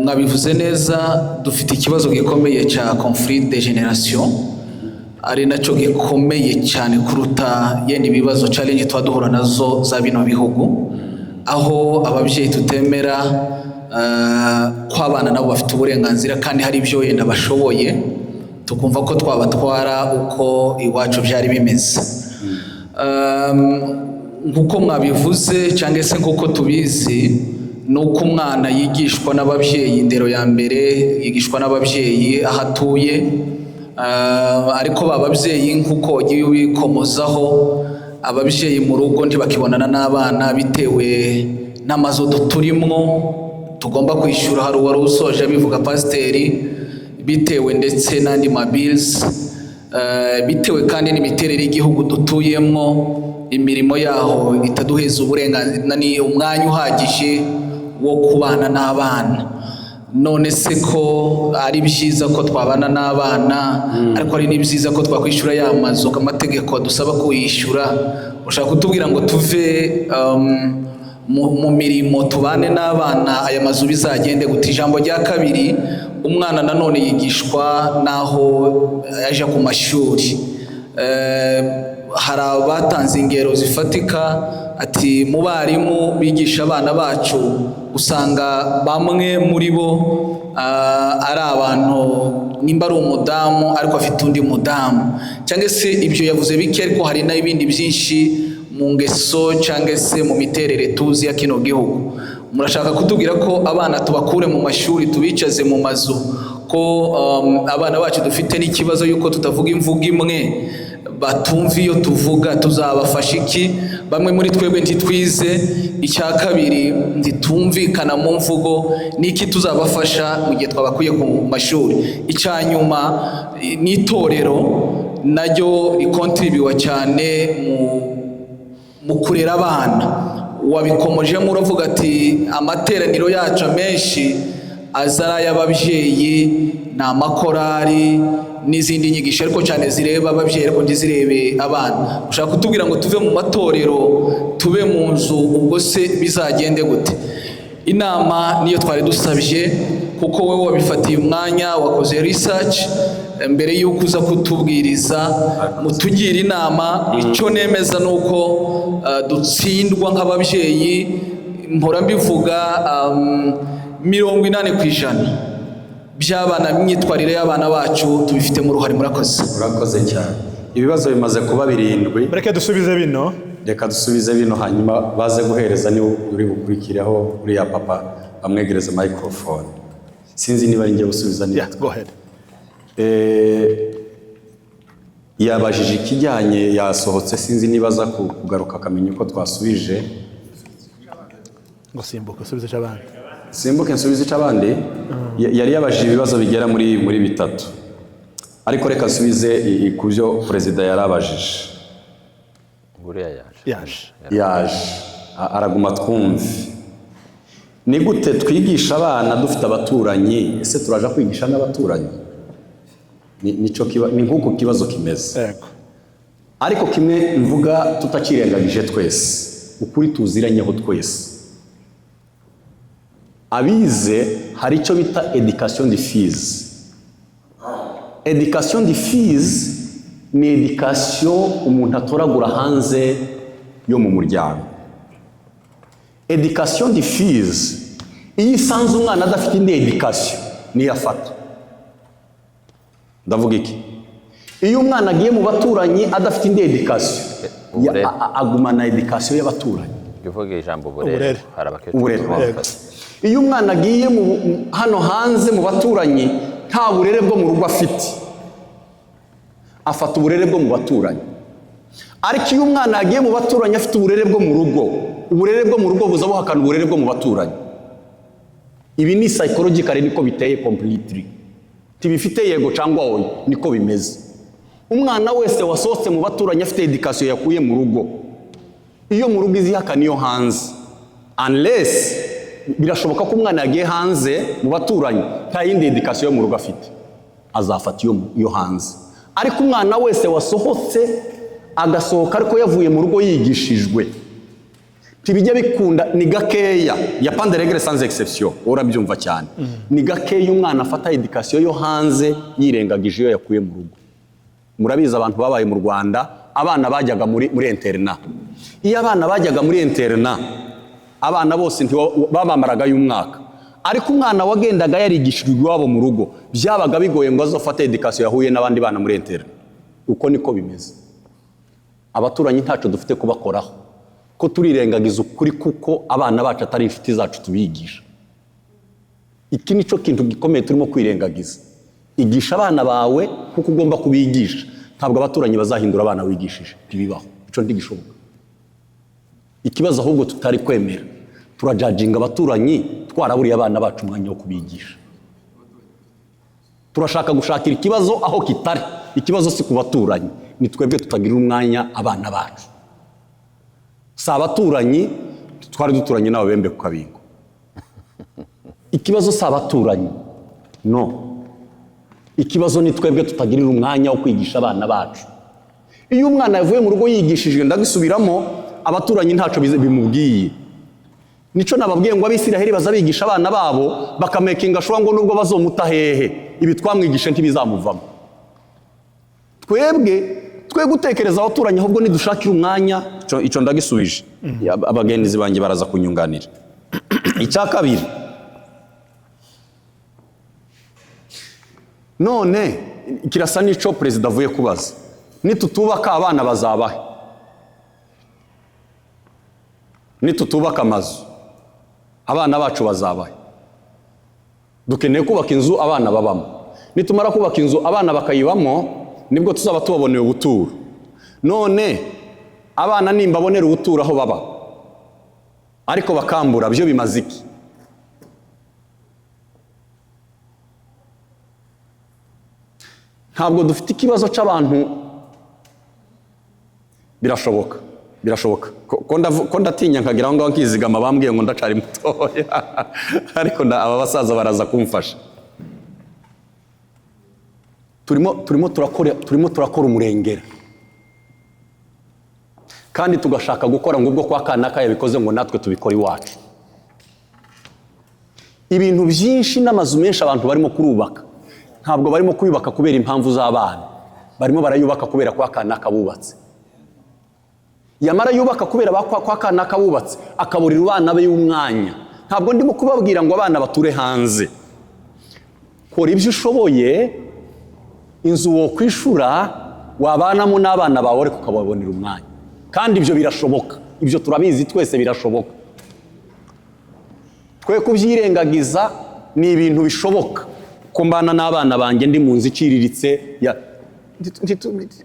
[SPEAKER 7] mwabivuze neza dufite ikibazo gikomeye cya conflit de generation ari nacyo gikomeye cyane kuruta yenda ibibazo challenge twaduhura nazo za bino bihugu aho ababyeyi tutemera kw'abana nabo bafite uburenganzira kandi hari ibyo yenda bashoboye tukumva ko twabatwara uko iwacu byari bimeze nk'uko mwabivuze cyangwa se nk'uko tubizi nuko umwana yigishwa n'ababyeyi indero ya mbere yigishwa n'ababyeyi aho atuye ariko bababyeyi nk'uko wagiye ubikomozaho ababyeyi mu rugo ntibakibonana n'abana bitewe n'amazu turimo tugomba kwishyura hari uwari usoje bivuga pasiteri bitewe ndetse n'andi mabills bitewe kandi n'imiterere y'igihugu dutuyemo, imirimo yaho itaduheza uburenganzira ni umwanya uhagije wo kubana n'abana. None se ko ari byiza ko twabana n'abana, ariko ari n'ibyiza ko twakwishyura ya mazu amategeko dusaba kuyishyura, ushaka kutubwira ngo tuve mu mirimo tubane n'abana, aya mazu bizagende gute? Ijambo rya kabiri, umwana nanone yigishwa n'aho aje ku mashuri. Hari abatanze ingero zifatika ati mu barimu bigisha abana bacu usanga bamwe muri bo ari abantu, nimba ari umudamu ariko afite undi mudamu, cyangwa se ibyo yavuze bike, ariko hari n'ibindi byinshi mu ngeso cyangwa se mu miterere tuzi ya kino gihugu. Murashaka kutubwira ko abana tubakure mu mashuri tubicaze mu mazu, ko abana bacu dufite n'ikibazo yuko tutavuga imvugo imwe, batumva iyo tuvuga, tuzabafasha iki? Bamwe muri twebwe ntitwize, icya kabiri ntitumvikana mu mvugo, niki tuzabafasha mu gihe twabakuye ku mashuri? Icya nyuma, n'itorero naryo rikontribiwa cyane mu kurera abana. Wabikomojemo uravuga ati amateraniro yacu menshi aza ari ay'ababyeyi, ni amakorari n'izindi nyigisho, ariko cyane zireba ababyeyi ariko ntizirebe abana. Ushaka kutubwira ngo tuve mu matorero tube mu nzu, ubwo se bizagende gute? Inama niyo twari dusabye, kuko wowe wabifatiye umwanya, wakoze research mbere y'uko uza kutubwiriza, mutugira inama. Icyo nemeza ni uko dutsindwa nk'ababyeyi, mpora mbivuga, 80% by'abana, imyitwarire y'abana bacu tubifitemo uruhare.
[SPEAKER 2] Murakoze cyane. Ibibazo bimaze kuba 7.
[SPEAKER 3] Reka dusubize bino.
[SPEAKER 2] Reka dusubize bino, hanyuma baze guhereza ni uri bukurikireho uriya papa amwegereza microphone. Sinzi niba ngiye gusubiza niba.
[SPEAKER 3] Yeah, go ahead.
[SPEAKER 2] Yabajije ikijyanye, yasohotse, sinzi niba aza kugaruka akamenya uko twasubije.
[SPEAKER 3] Ngo simbuke usubize cy'abandi.
[SPEAKER 2] Simbuke nsubize cy'abandi. Yari yabajije ibibazo bigera muri 3, ariko reka nsubize ku byo perezida yarabajije.
[SPEAKER 4] Buriya
[SPEAKER 2] yaje araguma twumve. Ni gute twigisha abana dufite abaturanyi? Ese turaje kwigisha n'abaturanyi? Ni nk'uko kibazo kimeze. Ariko kimwe mvuga tutakirengagije twese, ukuri tuziranyeho twese. Abize hari icyo bita education de filles. Education de filles ni education umuntu atoragura hanze yo mu muryango. Education de filles, iyo isanze umwana adafite indi education niyo afata. Ndavuga iki? Iyo umwana agiye mu baturanyi adafite indi education, agumana education y'abaturanyi.
[SPEAKER 4] Bivuga ijambo burere.
[SPEAKER 2] Uburere. Iyo umwana agiye hano hanze mu baturanyi nta burere bwo mu rugo afite, afata uburere bwo mu baturanyi. Ariko iyo umwana agiye mu baturanyi afite uburere bwo mu rugo, uburere bwo mu rugo buza buhakana uburere bwo mu baturanyi. Ibi ni psychologically niko biteye completely. Tibifite yego cyangwa oya, niko bimeze. Umwana wese wasohotse mu baturanyi afite education yakuye mu rugo, iyo mu rugo izihakana iyo hanze. Unless birashoboka ko umwana yagiye hanze mu baturanyi nta yindi education yo mu rugo afite, azafata iyo hanze. Ariko umwana wese wasohotse agasohoka ariko yavuye mu rugo yigishijwe, tibijya bikunda, ni gakeya, ya pande regre sans exception, urabyumva cyane. Ni gakeya umwana afata education yo hanze yirengagije iyo yakuye mu rugo. Murabizi abantu babaye mu Rwanda, abana bajyaga muri interna. Iyo abana bajyaga muri interna, abana bose babamaraga y'umwaka. Ariko umwana wagendaga yarigishijwe iwabo mu rugo, byabaga bigoye ngo azofate education yahuye n'abandi bana muri interna. Uko niko bimeze. Abaturanyi ntacyo dufite kubakoraho, ko turirengagiza ukuri kuko abana bacu atari inshuti zacu tubigisha. Iki nico kintu gikomeye turimo kwirengagiza. Igisha abana bawe kuko ugomba kubigisha, ntabwo abaturanyi bazahindura abana wigishije, ntibibaho. Ico ntigishoboka. Ikibazo ahubwo tutari kwemera, turajajinga abaturanyi twaraburiye abana bacu umwanya wo kubigisha. turashaka gushakira ikibazo aho kitari. Ikibazo si ku baturanyi, ni twebwe tutagira umwanya abana bacu. Si abaturanyi, twari duturanye n'abo bembe ku Kabingo. Ikibazo si abaturanyi, no. Ikibazo ni twebwe tutagirira umwanya wo kwigisha abana bacu. Iyo umwana yavuye mu rugo yigishijwe ndagisubiramo, abaturanyi ntaco bimubwiye. Nico nababwiye ngo Abisiraheli bazabigisha abana babo bakamekinga shwa ngo nubwo bazomuta hehe, ibi twamwigishe ntibizamuvamo. Twe gutekereza abaturanyi ahubwo nidushakira umwanya, ico ndagisubije. Abagenzi banjye baraza kunyunganira. Icya kabiri, none kirasa n'ico perezida avuye kubaza, nitutubaka abana bazabahe, nitutubaka amazu abana bacu bazabahe. Dukeneye kubaka inzu abana babamo, nitumara kubaka inzu abana bakayibamo nibwo tuzaba tubaboneye ubuturo. None abana nimbabonera ubuturo aho baba ariko bakambura, byo bimaze iki? Ntabwo dufite ikibazo c'abantu. Birashoboka ko ndatinya nkagira ngo nkizigama bambwiye ngo ndacari mutoya ariko aba basaza baraza kumfasha. Turimo turakora umurengera kandi tugashaka gukora ngo ubwo kwa Kanaka yabikoze ngo natwe tubikora iwacu. Ibintu byinshi n'amazu menshi abantu barimo kurubaka ntabwo barimo kuyubaka kubera impamvu z'abana, barimo barayubaka kubera kwa Kanaka bubatse. Yamara yubaka kubera kwa Kanaka bubatse akaburira abana be y'umwanya. Ntabwo ndimo kubabwira ngo abana bature hanze. Kora ibyo ushoboye, inzu wo kwishura wabanamo n'abana bawe ariko ukababonera umwanya, kandi ibyo birashoboka. Ibyo turabizi twese birashoboka. Twe kubyirengagiza ni ibintu bishoboka. Ko mbana n'abana banjye ndi mu nzu iciriritse,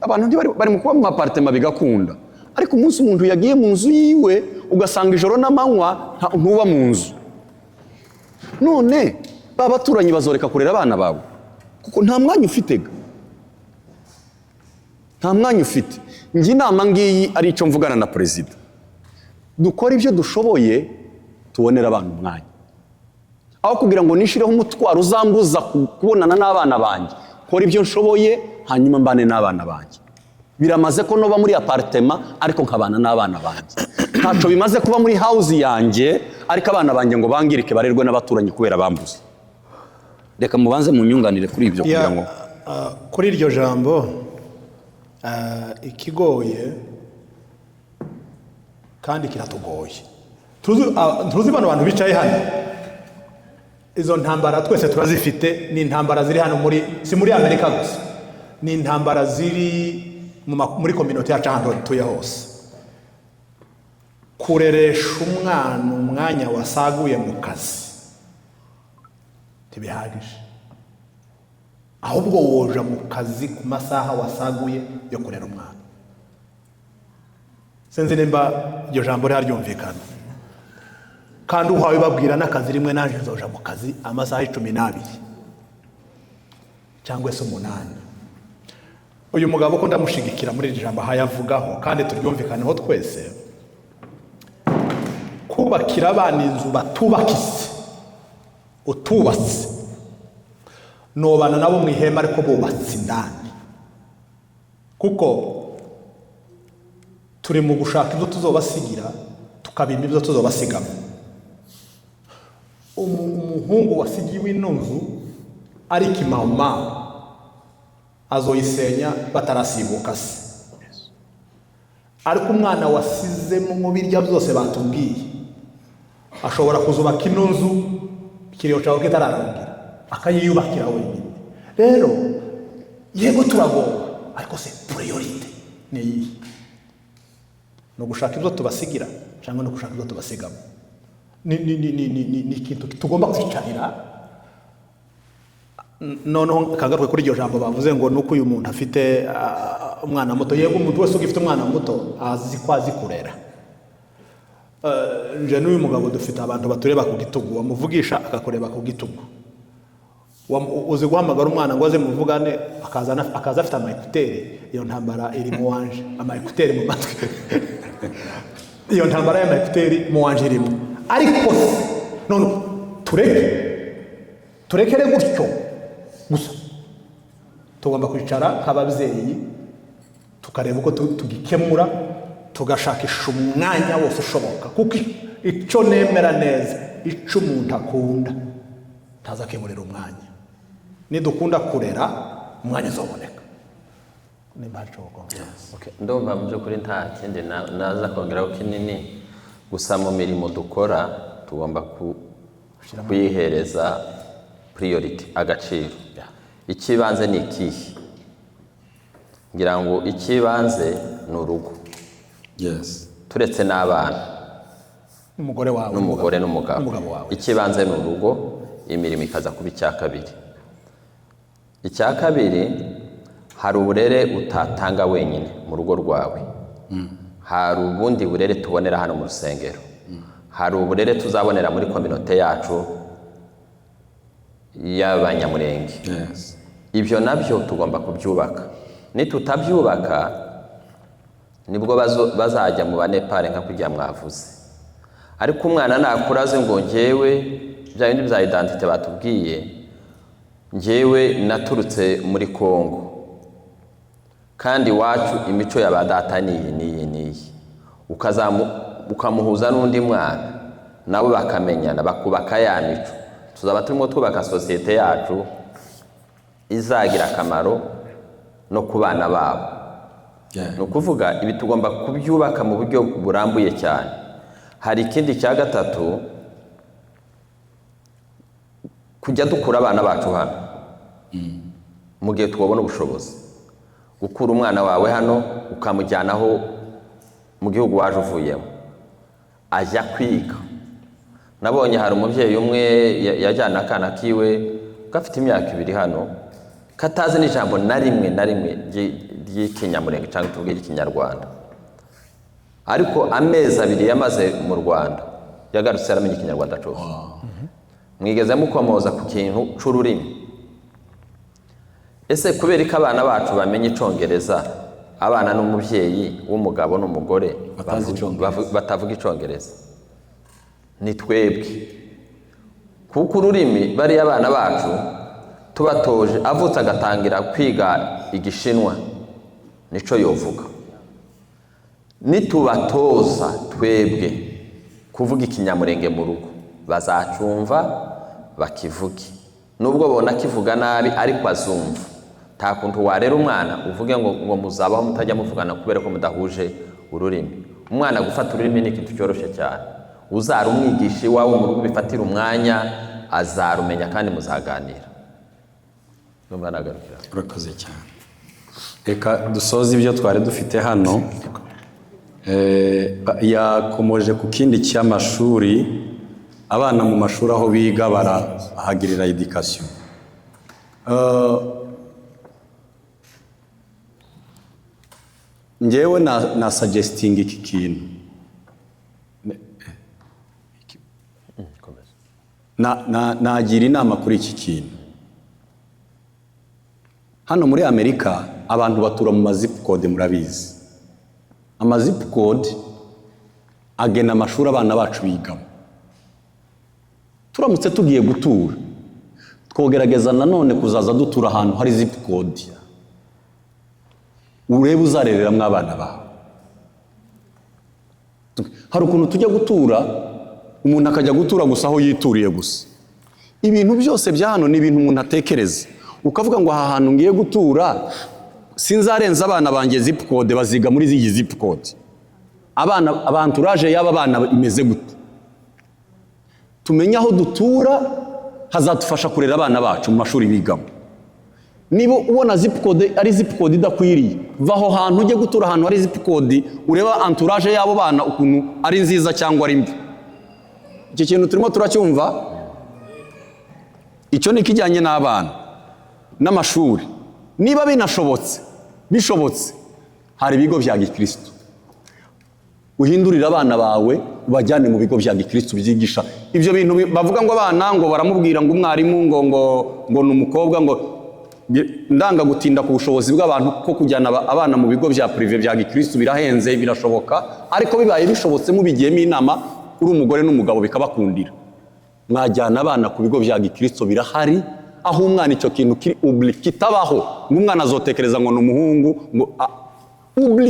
[SPEAKER 2] abantu bari mu kuba mu apartment bigakunda, ariko umunsi umuntu yagiye mu nzu yiwe ugasanga ijoro n'amanywa ntuba mu nzu. None babaturanyi bazoreka kurera abana bawe kuko nta mwanya ufite. Nta mwanya ufite. Ngi inama ngiyi ari icyo mvugana na perezida, dukora ibyo dushoboye tubonera abana umwanya, aho kugira ngo nishireho umutwaro uzambuza kubonana n'abana banjye. Kora ibyo nshoboye hanyuma mbane n'abana banjye. Biramaze ko noba muri apartment ariko nkabana n'abana banjye. Ntaco bimaze kuba muri house yanjye ariko abana banjye ngo bangirike barerwe n'abaturanyi kubera bambuze. Reka mubanze munyunganire kuri ibyo kugira ngo
[SPEAKER 3] kuri iryo jambo ikigoye kandi kiratugoye. Tuzi bano bantu bicaye hano, izo ntambara twese turazifite. Ni intambara ziri hano si muri Amerika gusa, ni intambara ziri muri community yacu ahantu dutuye hose. Kureresha umwanya wasaguye mu kazi ntibihagije, ahubwo woja mu kazi ku masaha wasaguye yo kurera umwana. Sinzi nimba iryo jambo ryumvikana. Kandi uhawe babwira n'akazi rimwe naje nzoja mu kazi amasaha 12 cyangwa se 8. Uyu mugabo ko ndamushigikira muri iri jambo hayavugaho kandi turyumvikaneho twese. Kubakira abana inzu batubakise, utubatse nobana nabo mu ihema ariko bubatse indani, kuko turi mu gushaka ibyo tuzobasigira tukabimba ibyo tuzobasigamo. Umuhungu wasigiwe ino nzu ariko imama azoyisenya batarasibuka se. Ariko umwana wasizemo mu birya byose batubwiye ashobora kuzubaka ino nzu ikiriyo cyawe kitararangira akayiyubakira wenyine. Rero yego turagowe ariko se priority ni iyi, no gushaka ibyo tubasigira cyangwa no gushaka ibyo tubasigamo. Ni ikintu tugomba kwicarira. Noneho kagaruke kuri iryo jambo bavuze ngo nuko uyu muntu afite umwana muto. Yego umuntu wese ugifite umwana muto azi ko azi kurera. Nje n'uyu mugabo dufite abantu batureba ku gitugu, wamuvugisha akakureba ku gitugu. uzi guhamagara umwana ngo aze muvugane akaza afite amayekuteri, iyo ntambara iri mu wanje, amayekuteri mu matwi iyo ntambara y'amayekuteri mu wanje irimo. Ariko none turekere gutyo gusa, tugomba kwicara nk'ababyeyi tukareba uko tugikemura, tugashakisha umwanya wose ushoboka, kuko icyo nemera neza, icyo umuntu akunda ntazakemurira umwanya. Nidukunda kurera umwanya uzoboneka. Nimba coko.
[SPEAKER 4] Okay. Ndumva mu by'ukuri nta kindi naza kongeraho kinini, gusa mu mirimo dukora tugomba kuyihereza priority, agaciro. Ikibanze ni ikihe? Ngira ngo ikibanze ni urugo.
[SPEAKER 2] Yes.
[SPEAKER 4] Turetse n'abana,
[SPEAKER 3] Umugore wawe,
[SPEAKER 4] n'umugore n'umugabo
[SPEAKER 3] wawe.
[SPEAKER 4] Ikibanze ni urugo, imirimo ikaza kuba icya kabiri. Icya kabiri, hari uburere utatanga wenyine mu rugo rwawe. Hari ubundi burere tubonera hano mu rusengero. Hari uburere tuzabonera muri kominote yacu y'Abanyamurenge.
[SPEAKER 2] Yes.
[SPEAKER 4] Ibyo nabyo tugomba kubyubaka. Nitutabyubaka nibwo bazajya mu banepare nka kujya mwavuze. Ariko umwana nakura azi ngo njyewe bya bindi bya identite batubwiye, njyewe naturutse muri Kongo kandi wacu imico y'abadata niyi, ukamuhuza n'undi mwana nabo bakamenyana, bakubaka ya mico, tuzaba turimo twubaka sosiyete yacu izagira akamaro no ku bana babo. Ni ukuvuga ibi tugomba kubyubaka mu buryo burambuye cyane. Hari ikindi cya gatatu, kujya dukura abana bacu hano mu gihe twabona ubushobozi. Gukura umwana wawe hano ukamujyanaho mu gihugu waje uvuyemo, ajya kwiga. Nabonye hari umubyeyi umwe yajyana akana kiwe gafite imyaka 2 hano, katazi n'ijambo na rimwe ry'ikinyamurenge cyangwa tuvuge ikinyarwanda, ariko amezi 2 yamaze mu Rwanda yagarutse aramenya ikinyarwanda cyose. Mwigeze mukomoza ku kintu c'ururimi. Ese kubera ko abana bacu bamenye icongereza, abana n'umubyeyi w'umugabo n'umugore batavuga icongereza, ni twebwe. Kuko ururimi bari abana bacu tubatoje, avutse agatangira kwiga igishinwa nico yovuga. Nitubatoza twebwe kuvuga ikinyamurenge mu rugo, bazacumva bakivuge. Nubwo bona kivuga nabi ariko azumva. Nta kuntu warera umwana uvuge ngo muzabaho mutajya muvugana kubera ko mudahuje ururimi. Umwana gufata ururimi ni ikintu cyoroshye cyane. Uzarumwigisha iwawe mu rugo, bifatira umwanya, azarumenya kandi muzaganira. Numva nagarukira.
[SPEAKER 2] Urakoze cyane. Reka dusoze ibyo twari dufite hano. Yakomoje ku kindi cy'amashuri, abana mu mashuri aho biga barahagirira education. Njyewe na suggesting iki kintu. Nagira inama kuri iki kintu. Hano muri Amerika abantu batura mu mazip code, murabizi. Amazip code agena amashuri abana bacu bigamo. Turamutse tugiye gutura, twogerageza nanone kuzaza dutura ahantu hari zip code. Urebe uzarerera mw'abana bawe. Hari ukuntu tujya gutura, umuntu akajya gutura gusa aho yituriye gusa. Ibintu byose bya hano ni ibintu umuntu atekereza. Ukavuga ngo aha hantu ngiye gutura sinzarenza abana banjye zip code, baziga muri zigi zip code. Abana abanturaje y'aba bana imeze gute? Tumenya aho dutura hazatufasha kurera abana bacu mu mashuri bigamo. Niba ubona zip code ari zip code idakwiriye, vaho hantu ujye gutura ahantu hari zip code, ureba entourage y'abo bana ukuntu ari nziza cyangwa ari mbi. Iki kintu turimo turacyumva. Icyo ni kijyanye n'abana n'amashuri. Niba bishobotse hari ibigo bya Gikristo, uhindurira abana bawe ubajyane mu bigo bya gikristo byigisha ibyo bintu bavuga ngo abana ngo baramubwira ngo umwarimu ngo ni umukobwa ngo ndanga gutinda ku bushobozi bw'abantu ko kujyana abana mu bigo bya prive bya gikristo birahenze birashoboka ariko bibaye bishobotse mubigiyemo inama uri umugore n'umugabo bikabakundira mwajyana abana ku bigo bya gikristo birahari aho umwana icyo kintu kitabaho n'umwana azotekereza ngo ni umuhungu ngo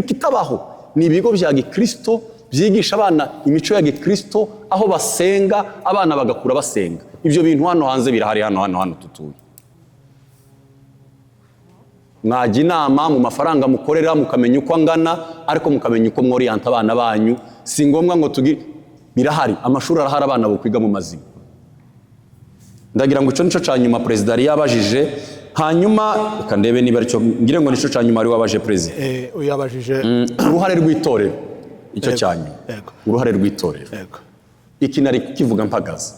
[SPEAKER 2] kitabaho ni ibigo bya gikristo byigisha abana imico ya gikristo aho basenga abana bagakura basenga ibyo bintu hano hanze birahari hano tutuye mwajya inama mu mafaranga mukorera mukamenya uko angana ariko mukamenya uko mworiyanta abana banyu si ngombwa ngo birahari amashuri arahari abana bo kwiga mu mazina ndagira ngo icyo nicyo cya nyuma perezida yari yabajije hanyuma reka ndebe niba aricyo ngire ngo nicyo cya nyuma ari wabaje perezida
[SPEAKER 3] uyabajije
[SPEAKER 2] uruhare rw'itorero icyo cya nyuma uruhare rw'itorero iki nari kukivuga mpagaze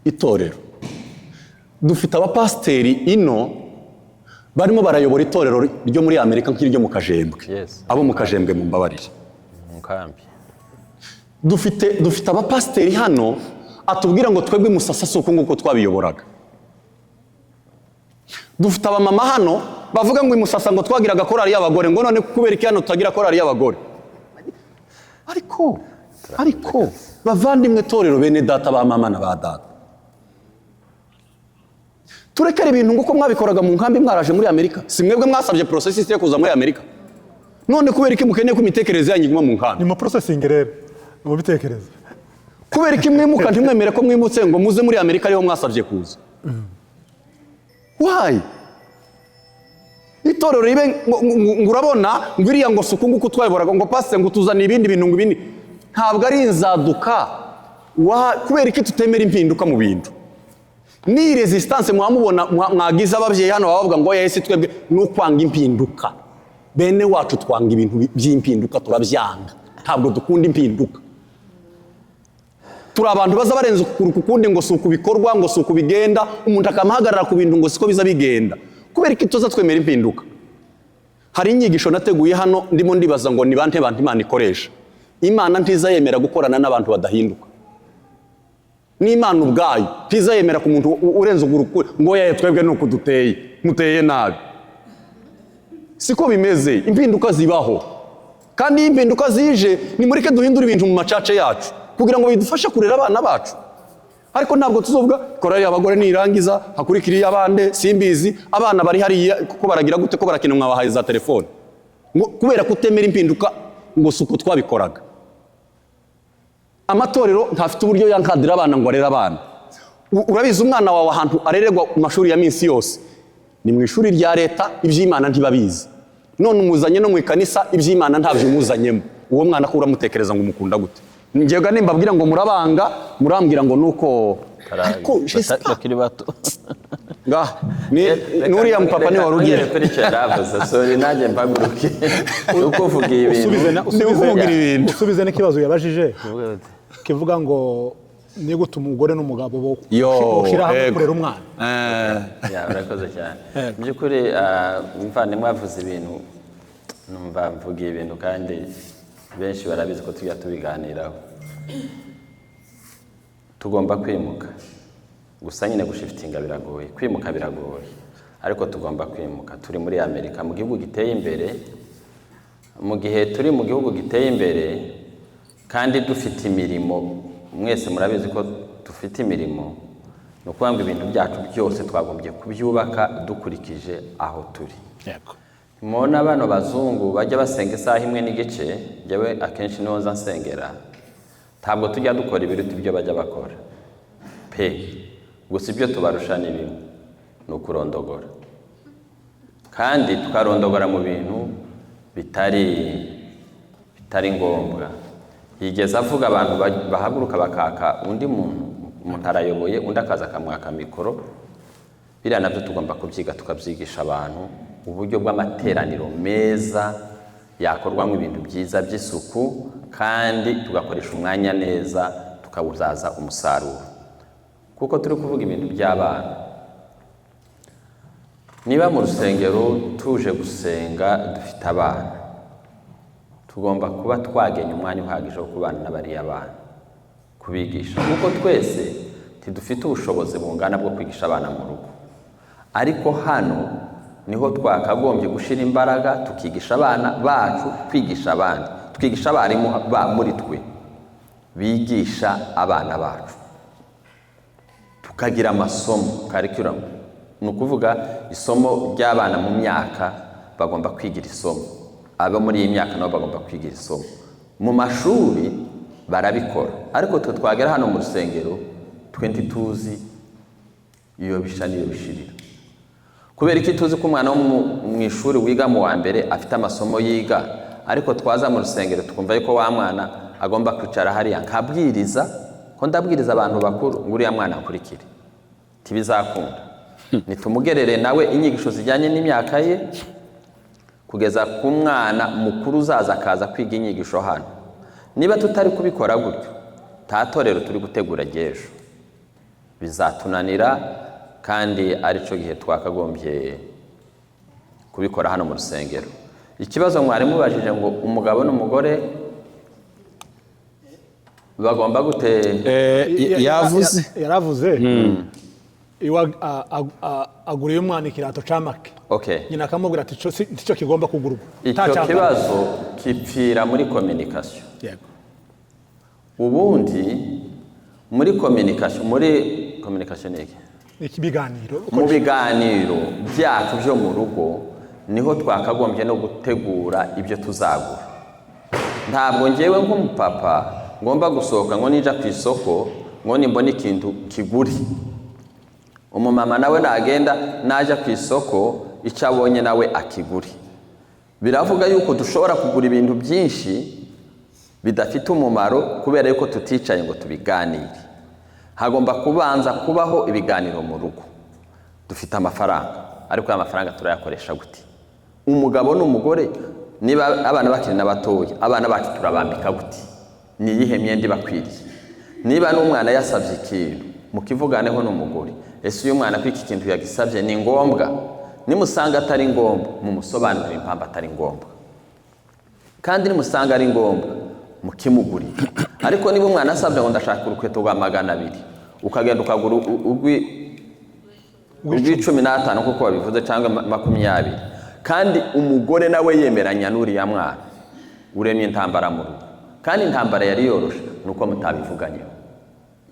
[SPEAKER 2] itorero dufite abapasiteri ino barimo barayobora itorero ryo muri Amerika nk'iryo mu Kajembwe abo mu Kajembwe mu mbabarire dufite abapasiteri hano atubwira ngo twebwe Musasa si uko nguko twabiyoboraga dufite abamama hano bavuga ngo Musasa ngo twagiraga korali y'abagore ngo none kubera iki hano tutagira korali y'abagore ariko bavandimwe torero bene data ba mama na ba data turekere ibintu nguko mwabikoraga mu nkambi mwaraje muri Amerika si mwebwe mwasabye processes yo kuza muri Amerika none kubera iki mukeneye ko imitekerereze yanyu iguma mu nkambi
[SPEAKER 8] ni mu processing rero mu bitekerezo
[SPEAKER 2] kubera iki mwimuka ntimwemere ko mwimutse ngo muze muri Amerika ariho mwasabye kuza why itorero ribe ngurabona ngwiriya ngo suku nguko twayiboraga ngo pastor ngo tuzana ibindi bintu ngo ibindi ntabwo ari inzaduka kubera iki tutemera impinduka mu bintu ni resistance mwamubona mwagize ababyeyi hano bavuga ngo yesi twebwe n'ukwanga impinduka bene wacu twanga ibintu by'impinduka turabyanga ntabwo dukunda impinduka turi abantu baza barenze ukukundi ngo suku bikorwa ngo suku bigenda umuntu akamahagarara ku bintu ngo siko biza bigenda kubera iki tuza twemera impinduka hari inyigisho nateguye hano ndimo ndibaza ngo ni bante bantu Imana ikoresha Imana ntizayemera gukorana n'abantu badahinduka n'Imana ubwayo ntizayemera ku muntu urenze uguruku ngo yaye twebwe nuko duteye muteye nabi siko bimeze impinduka zibaho kandi impinduka zije ni mureke duhindura ibintu mu macace yacu kugira ngo bidufashe kurera abana bacu ariko ntabwo tuzovuga korali y'abagore nirangiza hakurikiriye abande simbizi abana bari hariya kuko baragira gute ko barakina mwabahaye za telefone kubera kutemera impinduka ngo suko twabikoraga amatorero ntafite uburyo yankadira abana ngo arera abana urabizi umwana wawe ahantu arererwa mu mashuri ya minsi yose ni mu ishuri rya leta iby'Imana ntibabizi none umuzanye no mu ikanisa iby'Imana ntabyo umuzanyemo uwo mwana ko uramutekereza ngo umukunda gute njyega nimbabwira ngo murabanga murambwira ngo nuko
[SPEAKER 4] bakiri bato
[SPEAKER 2] nuriya mupapa ni warugiye
[SPEAKER 4] sorry nanjye mpaguruke uko uvuga ibintu
[SPEAKER 8] usubize n'ikibazo yabajije kivuga ngo ni gute umugore n'umugabo bo ushyira hamwe kurera umwana
[SPEAKER 4] urakoze cyane mu by'ukuri muvandimwe mwavuze ibintu numva mvugiye ibintu kandi benshi barabizi ko tujya tubiganiraho tugomba kwimuka gusa nyine gushifitinga biragoye kwimuka biragoye ariko tugomba kwimuka turi muri Amerika mu gihugu giteye imbere mu gihe turi mu gihugu giteye imbere kandi dufite imirimo mwese murabizi ko dufite imirimo no kwanga ibintu byacu byose twagombye kubyubaka dukurikije aho turi
[SPEAKER 3] yego
[SPEAKER 4] mubona bano bazungu bajya basenga isaha imwe n'igice njyewe akenshi niho nza nsengera ntabwo tujya dukora ibiruta ibyo bajya bakora pe gusa ibyo tubarusha ni bimwe ni ukurondogora kandi tukarondogora mu bintu bitari ngombwa yigeze avuga abantu bahaguruka bakaka undi umuntu arayoboye undi akaza akamwaka mikoro biriya nabyo tugomba kubyiga tukabyigisha abantu uburyo bw'amateraniro meza yakorwamo ibintu byiza by'isuku kandi tugakoresha umwanya neza tukawuzaza umusaruro kuko turi kuvuga ibintu by'abana niba mu rusengero tuje gusenga dufite abana, tugomba kuba twagenye umwanya uhagije wo kubana n'abariya bana, kubigisha, kuko twese tidufite ubushobozi bungana bwo kwigisha abana mu rugo. Ariko hano niho twakagombye gushira imbaraga tukigisha abana bacu kwigisha abandi, tukigisha abarimu muri twe bigisha abana bacu, tukagira amasomo curriculum. Ni ukuvuga isomo ry'abana mu myaka bagomba kwigira isomo, abo muri iyi myaka nabo bagomba kwigira isomo. Mu mashuri barabikora, ariko twe twagera hano mu rusengero twe ntituzi iyo bisha niyo bishirira. Kubera iki tuzi ko umwana wo mu ishuri wiga mu wa mbere afite amasomo yiga, ariko twaza mu rusengero tukumva yuko wa mwana agomba kwicara hariya nkabwiriza ko ndabwiriza abantu bakuru nguriya mwana akurikire, tibizakunda. Nitumugerere nawe inyigisho zijyanye n'imyaka ye kugeza ku mwana mukuru uzaza akaza kwiga inyigisho hano. Niba tutari kubikora gutyo, tatorero turi gutegura ry'ejo bizatunanira, kandi arico gihe twakagombye kubikora hano mu rusengero. Ikibazo mwari mubajije ngo umugabo n'umugore bagomba gute,
[SPEAKER 8] yaravuze iwa aguriye umwana ikirato camake.
[SPEAKER 4] Okay.
[SPEAKER 8] Nyina akamubwira ati cyo kigomba kugurwa.
[SPEAKER 4] Icyo kibazo kipfira muri communication.
[SPEAKER 8] Yego.
[SPEAKER 4] Ubundi muri communication iki?
[SPEAKER 8] Ikibiganiro.
[SPEAKER 4] Mu biganiro byacu byo mu rugo niho twakagombye no gutegura ibyo tuzagura. Ntabwo ngewe nk'umupapa ngomba gusohoka ngo nija ku isoko ngo nimbone ikintu kiguri. Umumama nawe nagenda naja ku isoko icyo abonye nawe akiguri. Biravuga yuko dushobora kugura ibintu byinshi bidafite umumaro kubera yuko tuticaye ngo tubiganire. Hagomba kubanza kubaho ibiganiro mu rugo. Dufite amafaranga, ariko aya mafaranga turayakoresha gute? Umugabo n'umugore niba abana bakiri n'abatoya, abana bacu turabambika gute? Ni yihe myenda bakwiriye? Niba n'umwana yasabye ikintu mukivuganeho n'umugore, ese uyu mwana kwiki kintu yagisabye ni ngombwa? Nimusanga atari ngombwa mumusobanurire impamvu atari ngombwa, kandi nimusanga ari ngombwa mukimugurira. Ariko niba umwana asabye ngo ndashaka urukweto rwa 200, ukagenda ukagura urw'15 kuko wabivuze cyangwa 20, kandi umugore nawe yemeranya n'uriya mwana, uremye intambara mu rugo. Kandi intambara yari yoroshe nuko mutabivuganyeho.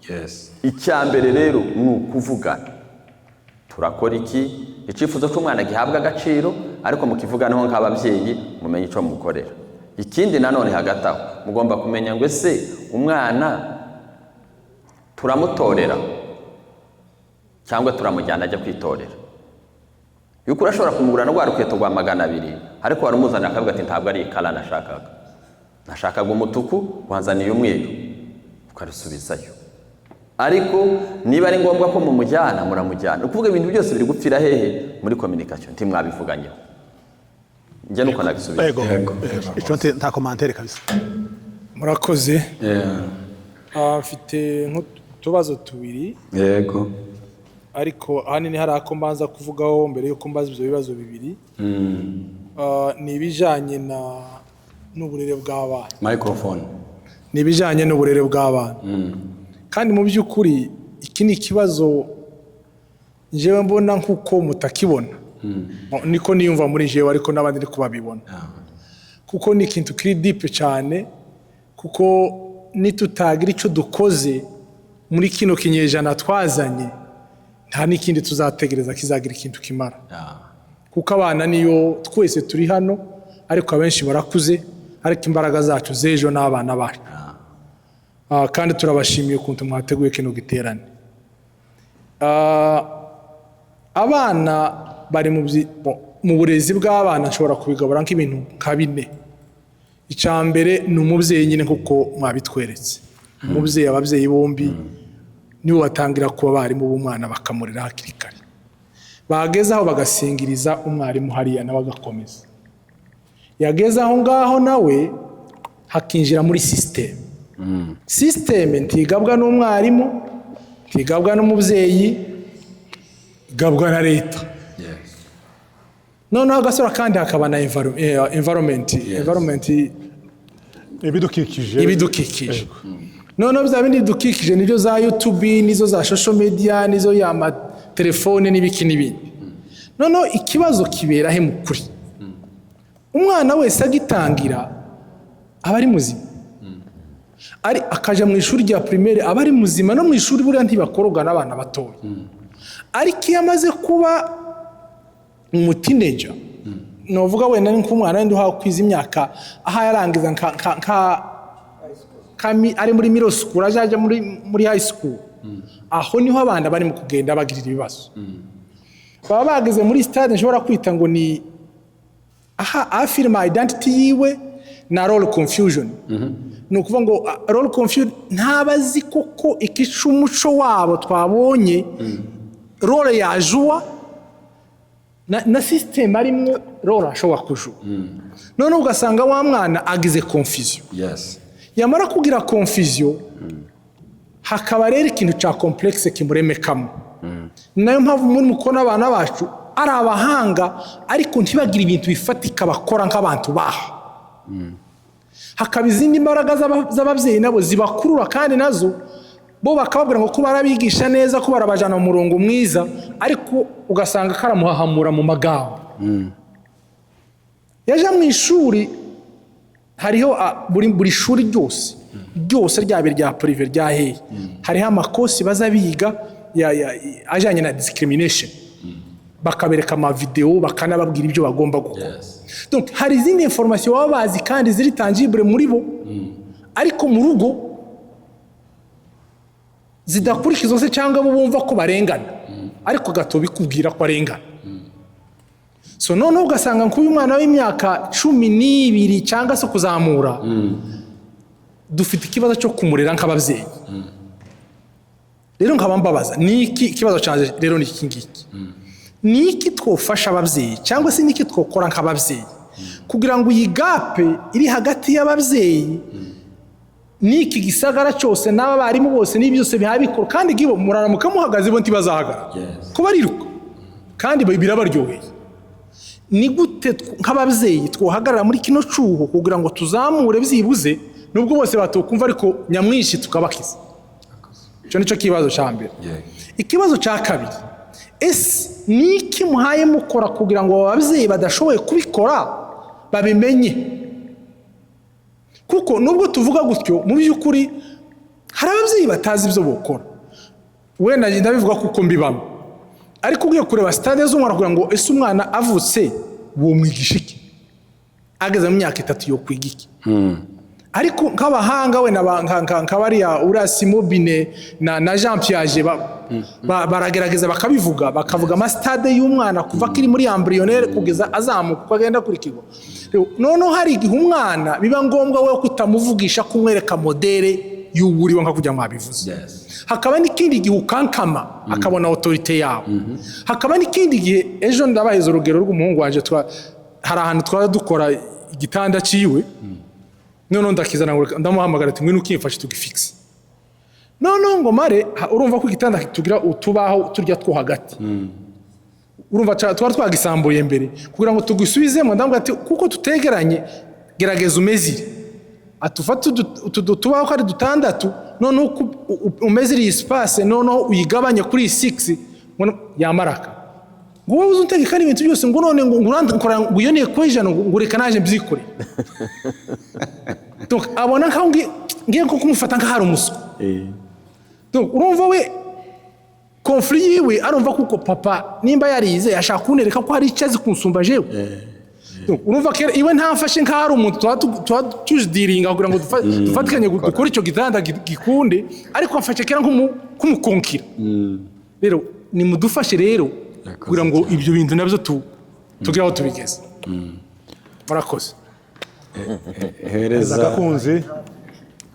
[SPEAKER 2] Yes.
[SPEAKER 4] Icyambere rero ni ukuvugana. Turakora iki? Icifuzo cy'umwana gihabwa agaciro, ariko mukivuganaho nk'ababyeyi mumenye icyo mukorera. Ikindi nanone hagati aho mugomba kumenya ngo ese umwana turamutorera cyangwa turamujyana ajya kwitorera. Yuko urashobora kumugura no rukweto rwa 200, ariko warumuzana akavuga ati ntabwo ari ikala nashakaga umutuku, wanzaniye umweru, ukarusubizayo. Ariko niba ari ngombwa ko mumujyana muramujyana. Ukuvuga ibintu byose biri gupfira hehe muri communication, ntimwabivuganyeho. Njye nuko nabisubiza.
[SPEAKER 8] Yego. Icyo nta commentaire kabisa.
[SPEAKER 1] Murakoze. Afite nk'utubazo tubiri.
[SPEAKER 2] Yego.
[SPEAKER 1] Ariko ahanini hari ako mbanza kuvugaho mbere yuko mbaza ibyo bibazo bibiri. Ni ibijanye n'uburere bw'abana.
[SPEAKER 2] Microphone.
[SPEAKER 1] Ni ibijanye n'uburere bw'abana. Kandi mu by'ukuri iki ni ikibazo njyewe mbona nk'uko mutakibona. Niko niyumva muri jewe, ariko n'abandi ndi kubabibona. Kuko ni ikintu kiri deep cyane, kuko nitutagira icyo dukoze muri kino kinyejana twazanye, nta n'ikindi tuzategereza kizagira ikintu kimara. Kuko abana niyo twese turi hano, ariko abenshi barakuze, ariko imbaraga zacu z'ejo n'abana bacu. Kandi turabashimiye ukuntu mwateguye kino giterane. Abana bari mu burezi bw'abana nshobora kubigabura nk'ibintu nka 4. Icyambere ni umubyeyi nyine kuko mwabitweretse. Umubyeyi, ababyeyi bombi nibo batangira kuba abarimu b'umwana bakamurera hakiri kare. Bageze aho bagasingiriza umwarimu hariya nawe agakomeza. Yageze aho ngaho nawe hakinjira muri system. System ntigabwa n'umwarimu, ntigabwa n'umubyeyi, igabwa na leta.
[SPEAKER 3] noneho agasura kandi hakaba na environment ibidukikije noneho bya bindi bidukikije nibyo za YouTube nizo za social media nizo ya telefone n'ibiki n'ibindi noneho ikibazo kibera he mukuri umwana wese agitangira aba ari muzima ari akaja mu ishuri rya primaire aba ari muzima no mu ishuri buriya ntibakoroga n'abana batoya ariko iyo amaze kuba umutineja novuga wenda nk'umwana wenda uhawe kwiza imyaka aha yarangiza ari muri middle school ajaje muri high school aho niho abana bari mu kugenda bagirira ibibazo baba bageze muri stade nshobora kwita ngo ni aha afirma identity yiwe na role confusion ni ukuvuga ngo role confusion ntabazi koko ikica umuco wabo twabonye role yajuwa na system arimwe role ashobora kujuwa none ugasanga wa mwana agize confusion yamara kugira confusion hakaba rero ikintu cya complexe kimuremekamo nayo mpamvu muri mukona abana bacu ari abahanga ariko ntibagire ibintu bifatika bakora nk'abantu baha hakaba izindi mbaraga z'ababyeyi nabo zibakurura kandi nazo bo bakababwira ngo ko barabigisha neza ko barabajana mu murongo mwiza ariko ugasanga karamuhahamura mu magambo yaje mu ishuri hariho buri shuri ryose ryaba rya privé rya hehe hariho amakosi baza biga ajanye na discrimination bakabereka ama video bakanababwira ibyo bagomba gukora donc hari izindi information baba bazi kandi ziri tangible muri bo ariko mu rugo zidakurikiza se cyangwa bo bumva ko barengana ariko gato bikubwira ko arengana so noneho ugasanga nk'uyu mwana w'imyaka 12 cyangwa se kuzamura dufite ikibazo cyo kumurera nk'ababyeyi rero nkaba mbabaza niki ikibazo cyanjye rero ni iki ngiki niki twofasha ababyeyi cyangwa se niki twokora nk'ababyeyi kugira ngo iyi gape iri hagati y'ababyeyi niki gisagara cyose n'aba barimu bose n'ibyose bihabikora kandi gibo muraramuka muhagaze bo ntibazahagara ko bariruka kandi birabaryoheye ni gute nk'ababyeyi twohagarara muri kino cyuho kugira ngo tuzamure byibuze nubwo bose batokumva ariko nyamwinshi tukabakiza cyo nico kibazo cya mbere ikibazo cya kabiri niki muhaye mukora kugira ngo ababyeyi badashoboye kubikora babimenye kuko nubwo tuvuga gutyo mu by'ukuri hari ababyeyi batazi ibyo bokora wenda ndabivuga kuko mbibamo ariko ugiye kureba stade z'umwana kugira ngo umwana avutse uwo mwigisha iki ageze mu myaka 3 yo kwiga iki ariko nk'abahanga we nk'abariya Urasi Mobine na Jean Piaget baragerageza bakabivuga bakavuga ama stade y'umwana kuva kiri muri embryonnaire kugeza azamuka kugenda kuri kigo none hari igihe umwana biba ngombwa we kutamuvugisha kumwereka modele y'uburiwe nka kujya mwabivuze hakaba n'ikindi gihe ukankama akabona autorité yawe hakaba n'ikindi gihe ejo ndabaheza urugero rw'umuhungu wanje hari ahantu twara dukora igitanda ciwe none ndakizana ndamuhamagara ati ngwino ukimfashe tugifixe none ngo mare urumva ko igitanda tugira utubaho turya two hagati urumva twari twagisambuye mbere kugira ngo tugisubizemo ndambwa ati kuko tutegeranye gerageza umezire atufata tubaho kari dutandatu none umezire espace none uyigabanye kuri 6 yamaraka ngo uzuntegeka ibintu byose ngo none ngo nkora ngo yone equation ngo reka naje mbyikore donc abona nkaho ngiye ko kumufata nka hari umuswa donc urumva we conflit yiwe arumva kuko papa nimba yarize ashaka kunereka ko hari icyazi kunsumba jewe donc urumva kera iwe ntamfashe nka hari umuntu tuzidiringa kugira ngo dufatikanye gukora icyo gitanda gikunde ariko amfashe kera nk'umukonkira rero ni mudufashe rero kugira ngo ibyo bintu nabyo tugira aho tubigeze murakoze
[SPEAKER 8] hereza gakunzi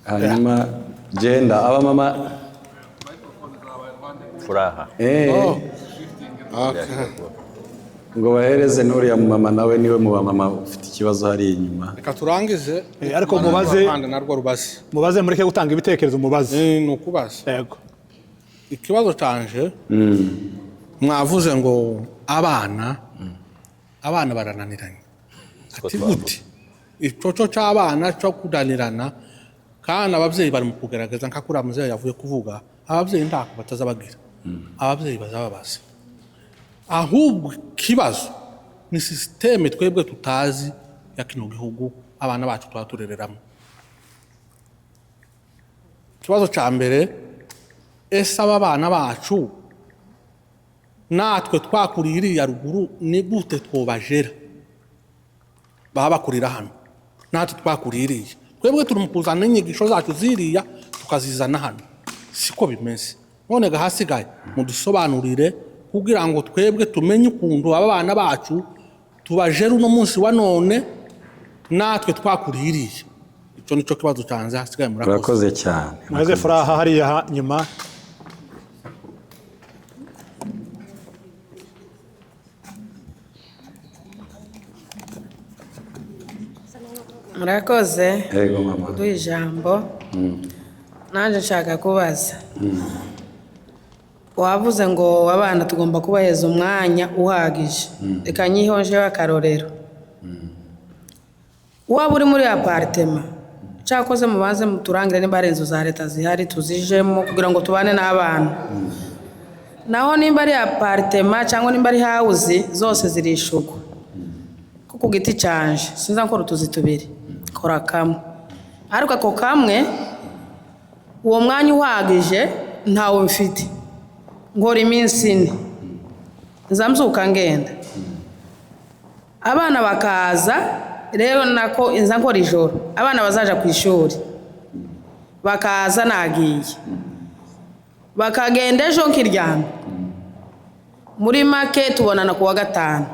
[SPEAKER 2] hanyuma genda aba mama
[SPEAKER 4] furaha
[SPEAKER 2] ngo bahereze n'uriya mama nawe niwe mu bamama ufite ikibazo hari inyuma
[SPEAKER 1] reka turangize
[SPEAKER 8] ariko mubaze mureke gutanga ibitekerezo mubaze
[SPEAKER 1] ni ukubaza
[SPEAKER 8] yego
[SPEAKER 1] ikibazo canje mwavuze ngo abana
[SPEAKER 3] abana barananiranye ati gute icoco c'abana cyo kudanirana kandi ababyeyi bari mu kugaragaza nka kuri amuzeye yavuye kuvuga ababyeyi ndako batazabagira ababyeyi bazababaza ahubwo kibazo ni systeme twebwe tutazi ya kino gihugu abana bacu twaturereramo kibazo ca mbere ese aba bana bacu natwe twakuriye iriya ruguru ni gute twobajera baba bakurira hano natwe twakuriye iriya twebwe turi mu kuzana inyigisho zacu ziriya tukazizana hano siko bimeze none gahasigaye mudusobanurire kugira ngo twebwe tumenye ukuntu aba bana bacu tubajera uno munsi wa none natwe twakuriye iriya icyo nicyo kibazo cyanze hasigaye
[SPEAKER 2] murakoze cyane
[SPEAKER 8] maze furaha hariya nyuma
[SPEAKER 9] murakoze
[SPEAKER 2] yego mama
[SPEAKER 9] duha ijambo nanjye nshaka kubaza wavuze ngo abana tugomba kubaheza umwanya uhagije reka nyihonjeho akarorero waba uri muri aparitema cyakoze mubanze muturangire nimba ari inzu za leta zihari tuzijemo kugira ngo tubane n'abana naho nimba ari aparitema cyangwa nimba ari hawuzi zose zirishugwa ko ku giti cyanje sinza nkora utuzi tubiri kora kamwe ariko ako kamwe uwo mwanya uhagije ntawe mfite nkora iminsi ine nzamzuka ngenda abana bakaza rero nako inza nkora ijoro abana bazaja ku ishuri bakaza nagiye bakagenda ejo nkiryamye muri make tubonana ku wa gatanu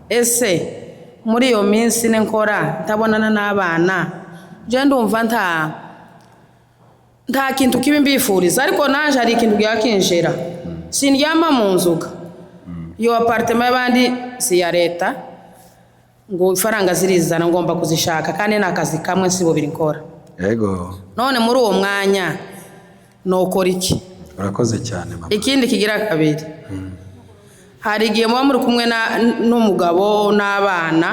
[SPEAKER 9] ese muri iyo minsi ine nkora ntabonana n'abana je ndumva nta kintu kibi mbifuriza ariko naje hari ikintu byakinjira sindyama mu nzuga iyo apartment y'abandi si ya leta ngo ifaranga zirizana ngomba kuzishaka kandi nakazi kamwe sibo biri nkora
[SPEAKER 2] yego
[SPEAKER 9] none muri uwo mwanya nokora iki
[SPEAKER 2] urakoze cyane mama
[SPEAKER 9] ikindi kigira kabiri hari igihe muba muri kumwe n'umugabo n'abana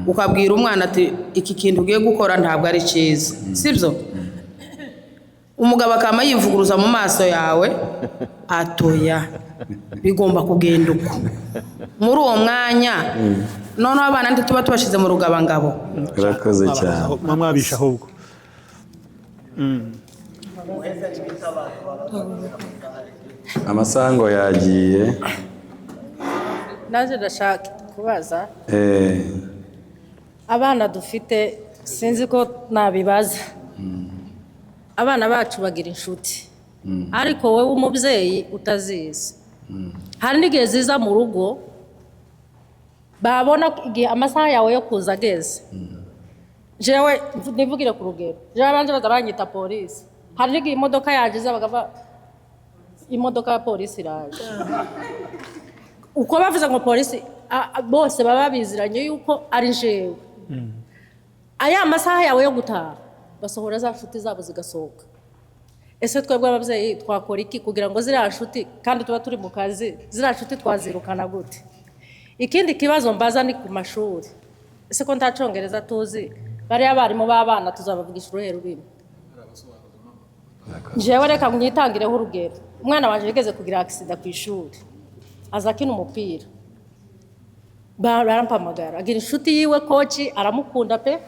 [SPEAKER 9] ukabwira umwana ati iki kintu ugiye gukora ntabwo ari cyiza sibyo umugabo akama yivuguruza mu maso yawe atoya bigomba kugenda uko muri uwo mwanya none abana ndi tuba tubashize mu rugabangabo
[SPEAKER 2] urakoze cyane
[SPEAKER 8] mama abisha ahubwo
[SPEAKER 2] amasango yagiye
[SPEAKER 10] naje ndashaka kubaza abana dufite sinzi ko nabibaza abana bacu bagira inshuti ariko wowe umubyeyi utazizi hari n'igihe ziza mu rugo babona igihe amasaha yawe yo kuza ageze jewe nivugire ku rugero jewe abanje bazabanyita polisi hari n'igihe imodoka yagize bagava imodoka ya polisi iraje uko bavuze ngo polisi bose baba biziranye yuko ari jewe aya masaha yawe yo gutaha basohora za nshuti zabo zigasohoka ese twebwe ababyeyi twakora iki kugira ngo ziriya nshuti kandi tuba turi mu kazi ziriya nshuti twazirukana gute ikindi kibazo mbaza ni ku mashuri ese ko nta cyongereza tuzi bariya abarimu b'abana tuzabavugisha uruhe rurimi jewe reka mwitangireho urugero umwana wanje yigeze kugira accident ku ishuri aza akina umupira barampamagara agira inshuti yiwe koci aramukunda pe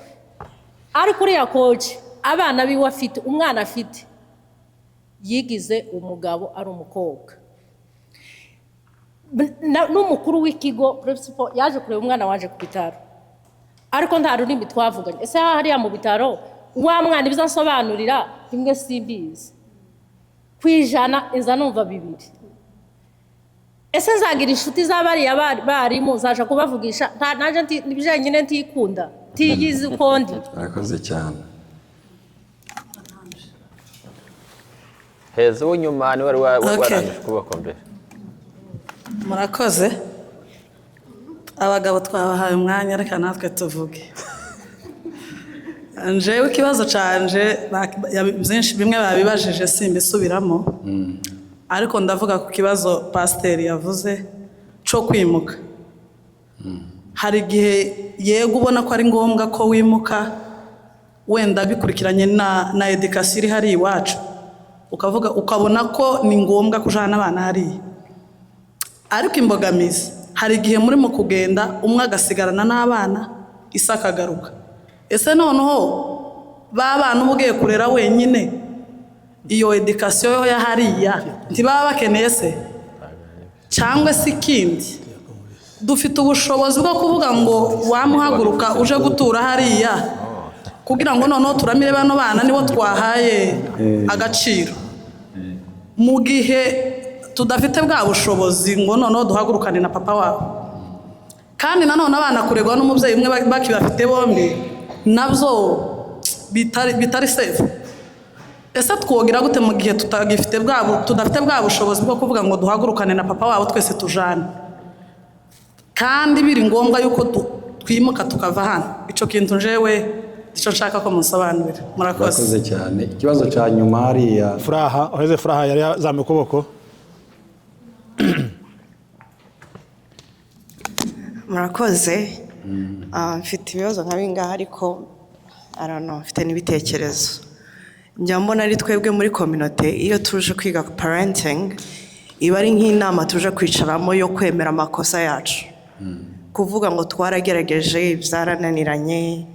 [SPEAKER 10] ariko uriya koci abana biwe afite umwana afite yigize umugabo ari umukobwa n'umukuru w'ikigo principal yaje kureba umwana wanje ku bitaro ariko nta rurimi twavuganye ese hariya mu bitaro wa mwana ibyo nsobanurira bimwe simbizi kwijana iza numva bibiri ese nzagira inshuti z'abariya barimu zaje kubavugisha naje nibyenyine ntikunda tiyizi ukondi
[SPEAKER 2] urakoze cyane
[SPEAKER 4] heza unyuma ni wari warangije kubako mbere
[SPEAKER 11] murakoze abagabo twabahaye umwanya reka natwe tuvuge njewe ikibazo canje byinshi bimwe babibajije simbisubiramo ariko ndavuga ku kibazo pasiteri yavuze cyo kwimuka hari igihe yego ubona ko ari ngombwa ko wimuka wenda bikurikiranye na edikasiyo iri hariya iwacu ukabona ko ni ngombwa kujana abana hariya, ariko imbogamizi hari igihe muri mu kugenda umwe agasigarana n'abana isi akagaruka. Ese noneho ba bana uba ugiye kurera wenyine, iyo edikasiyo ya hariya ntibaba bakeneye se? Cyangwa se ikindi, dufite ubushobozi bwo kuvuga ngo wamuhaguruka uje gutura hariya kugira ngo noneho turamire bano bana nibo twahaye agaciro, mu gihe tudafite bwa bushobozi ngo noneho duhagurukane na papa wabo. Kandi nanone abana kuregwa n'umubyeyi umwe bakibafite bombi nabyo bitari safe. Ese twogira gute mu gihe tudafite bwa bushobozi bwo kuvuga ngo duhagurukane na papa wabo twese tujane, kandi biri ngombwa yuko twimuka tukava hano? Icyo kintu njewe icyo nshaka ko musobanurira. Murakoze
[SPEAKER 2] cyane. Ikibazo cya nyuma hariya
[SPEAKER 8] Furaha, oheze Furaha yari yazamuye ukuboko.
[SPEAKER 12] Murakoze. Mfite ibibazo nka bingahe ariko mfite n'ibitekerezo. Njya mbona ari twebwe muri community iyo tuje kwiga parenting iba ari nk'inama tuje kwicaramo yo kwemera amakosa yacu, kuvuga ngo twaragerageje byarananiranye,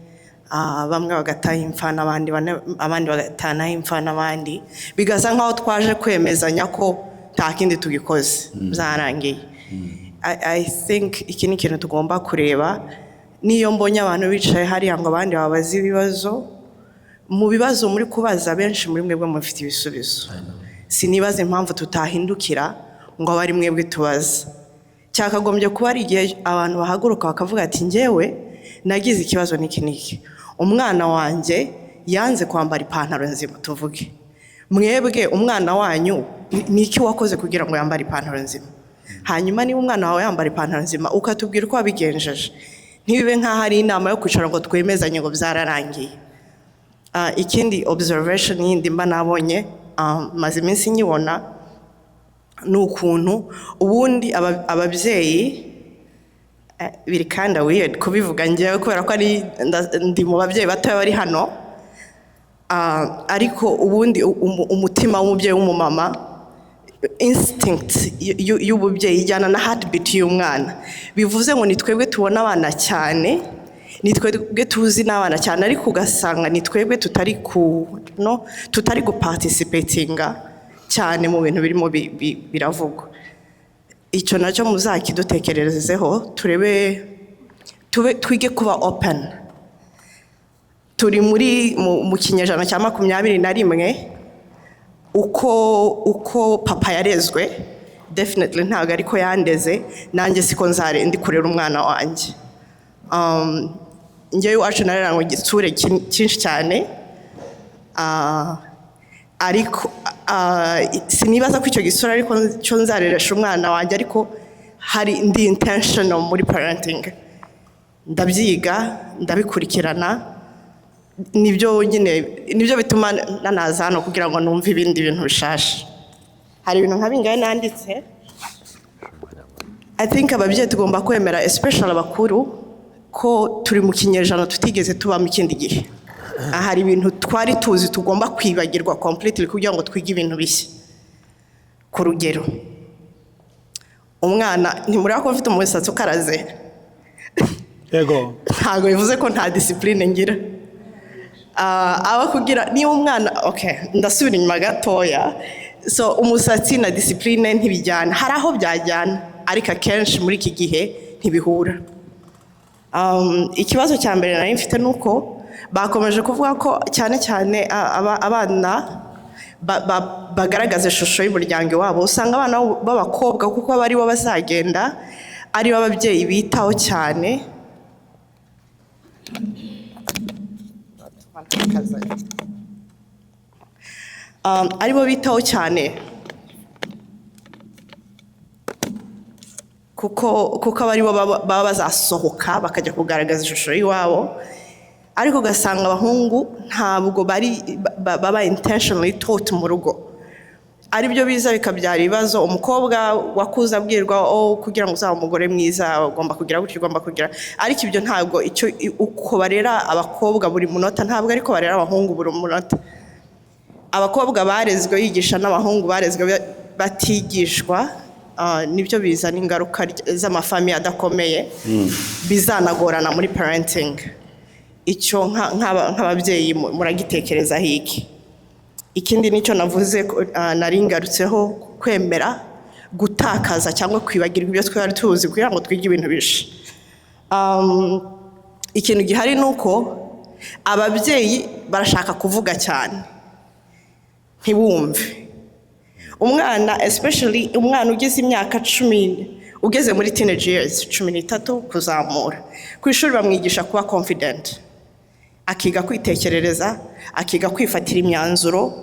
[SPEAKER 12] bamwe bagataha imfa n'abandi bagatana imfa n'abandi, bigasa nkaho twaje kwemezanya ko nta kindi tugikoze byarangiye. I think iki ni ikintu tugomba kureba. Niyo mbonye abantu bicaye hariya ngo abandi babaze ibibazo, mu bibazo muri kubaza benshi muri mwebwe mufite ibisubizo. Sinibaza impamvu tutahindukira ngo abari mwebwe tubaza. Cyakagombye kuba ari igihe abantu bahaguruka bakavuga ati njyewe nagize ikibazo n'iki, umwana wanjye yanze kwambara ipantaro nzima, tuvuge mwebwe umwana wanyu niki wakoze kugira ngo yambare ipantaro nzima? Hanyuma niba umwana wawe yambara ipantaro nzima ukatubwira uko wabigenjeje, ntibibe nk'aho ari inama yo kwicara ngo twemezanye ngo byararangiye. Ikindi observation yindi mba nabonye maze iminsi nyibona ni ukuntu ubundi ababyeyi biri kind of weird kubivuga njyewe kubera ko ndi mu babyeyi batoya bari hano, ariko ubundi umutima w'umubyeyi w'umumama, instinct y'ububyeyi ijyana na heartbeat y'umwana. Bivuze ngo ni twebwe tubona abana cyane, ni twebwe tuzi n'abana cyane, ariko ugasanga ni twebwe tutari guparticipatinga cyane mu bintu birimo biravugwa. Icyo nacyo muzakidutekerezeho, twige kuba open. Turi mu kinyejana cya 21, uko papa yarezwe definitely ntabwo ariko yandeze, nanjye siko ndi kurera umwana wanjye. Njyewe iwacu nareranywe igitsure cyinshi cyane, ariko sinibaza ko icyo gisura ariko cyo nzareresha umwana wanjye, ariko hari ndi intentional muri parenting, ndabyiga ndabikurikirana, nibyo bituma nanaza hano kugira ngo numve ibindi bintu bishasha. Hari ibintu nka bingahe nanditse. I think ababyeyi tugomba kwemera, especially abakuru, ko turi mu kinyejana tutigeze tuba mu kindi gihe. Hari ibintu twari tuzi tugomba kwibagirwa completely kugira ngo twige ibintu bishya. Ku rugero, umwana ntimurako mfite umusatsi ukaraze,
[SPEAKER 8] yego
[SPEAKER 12] ntabwo bivuze ko nta discipline ngira. Aba kugira niba umwana ndasubira inyuma gatoya, so umusatsi na discipline ntibijyana. Hari aho byajyana ariko akenshi muri iki gihe ntibihura. Ikibazo cya mbere nari mfite nuko bakomeje kuvuga ko cyane cyane abana bagaragaza ishusho y'umuryango wabo, usanga abana b'abakobwa kuko bari bo bazagenda ari bo ababyeyi bitaho cyane. Ari bo bitaho cyane kuko abari bo baba bazasohoka bakajya kugaragaza ishusho y'iwabo, ariko ugasanga abahungu ntabwo baba intentionally taught mu rugo. ari byo biza bikabyara ibibazo. Umukobwa wakuze abwirwa kugira ngo uzaba umugore mwiza ugomba kugira gutyo ugomba kugira, ariko ibyo ntabwo icyo uko barera abakobwa buri munota ntabwo ariko barera abahungu buri munota. Abakobwa barezwe yigisha n'abahungu barezwe batigishwa, nibyo bizana ingaruka z'amafamiye adakomeye bizanagorana muri parenting. Icyo nk'ababyeyi muragitekereza hiki. Ikindi nicyo navuze nari ngarutseho, kwemera gutakaza cyangwa kwibagirwa ibyo twari tuzi kugira ngo twige ibintu bishe. Ikintu gihari nuko ababyeyi barashaka kuvuga cyane ntibumve. Umwana especially umwana ugeze imyaka 10 ugeze muri teenage years 13 kuzamura, ku ishuri bamwigisha kuba confident, akiga kwitekerereza, akiga kwifatira imyanzuro.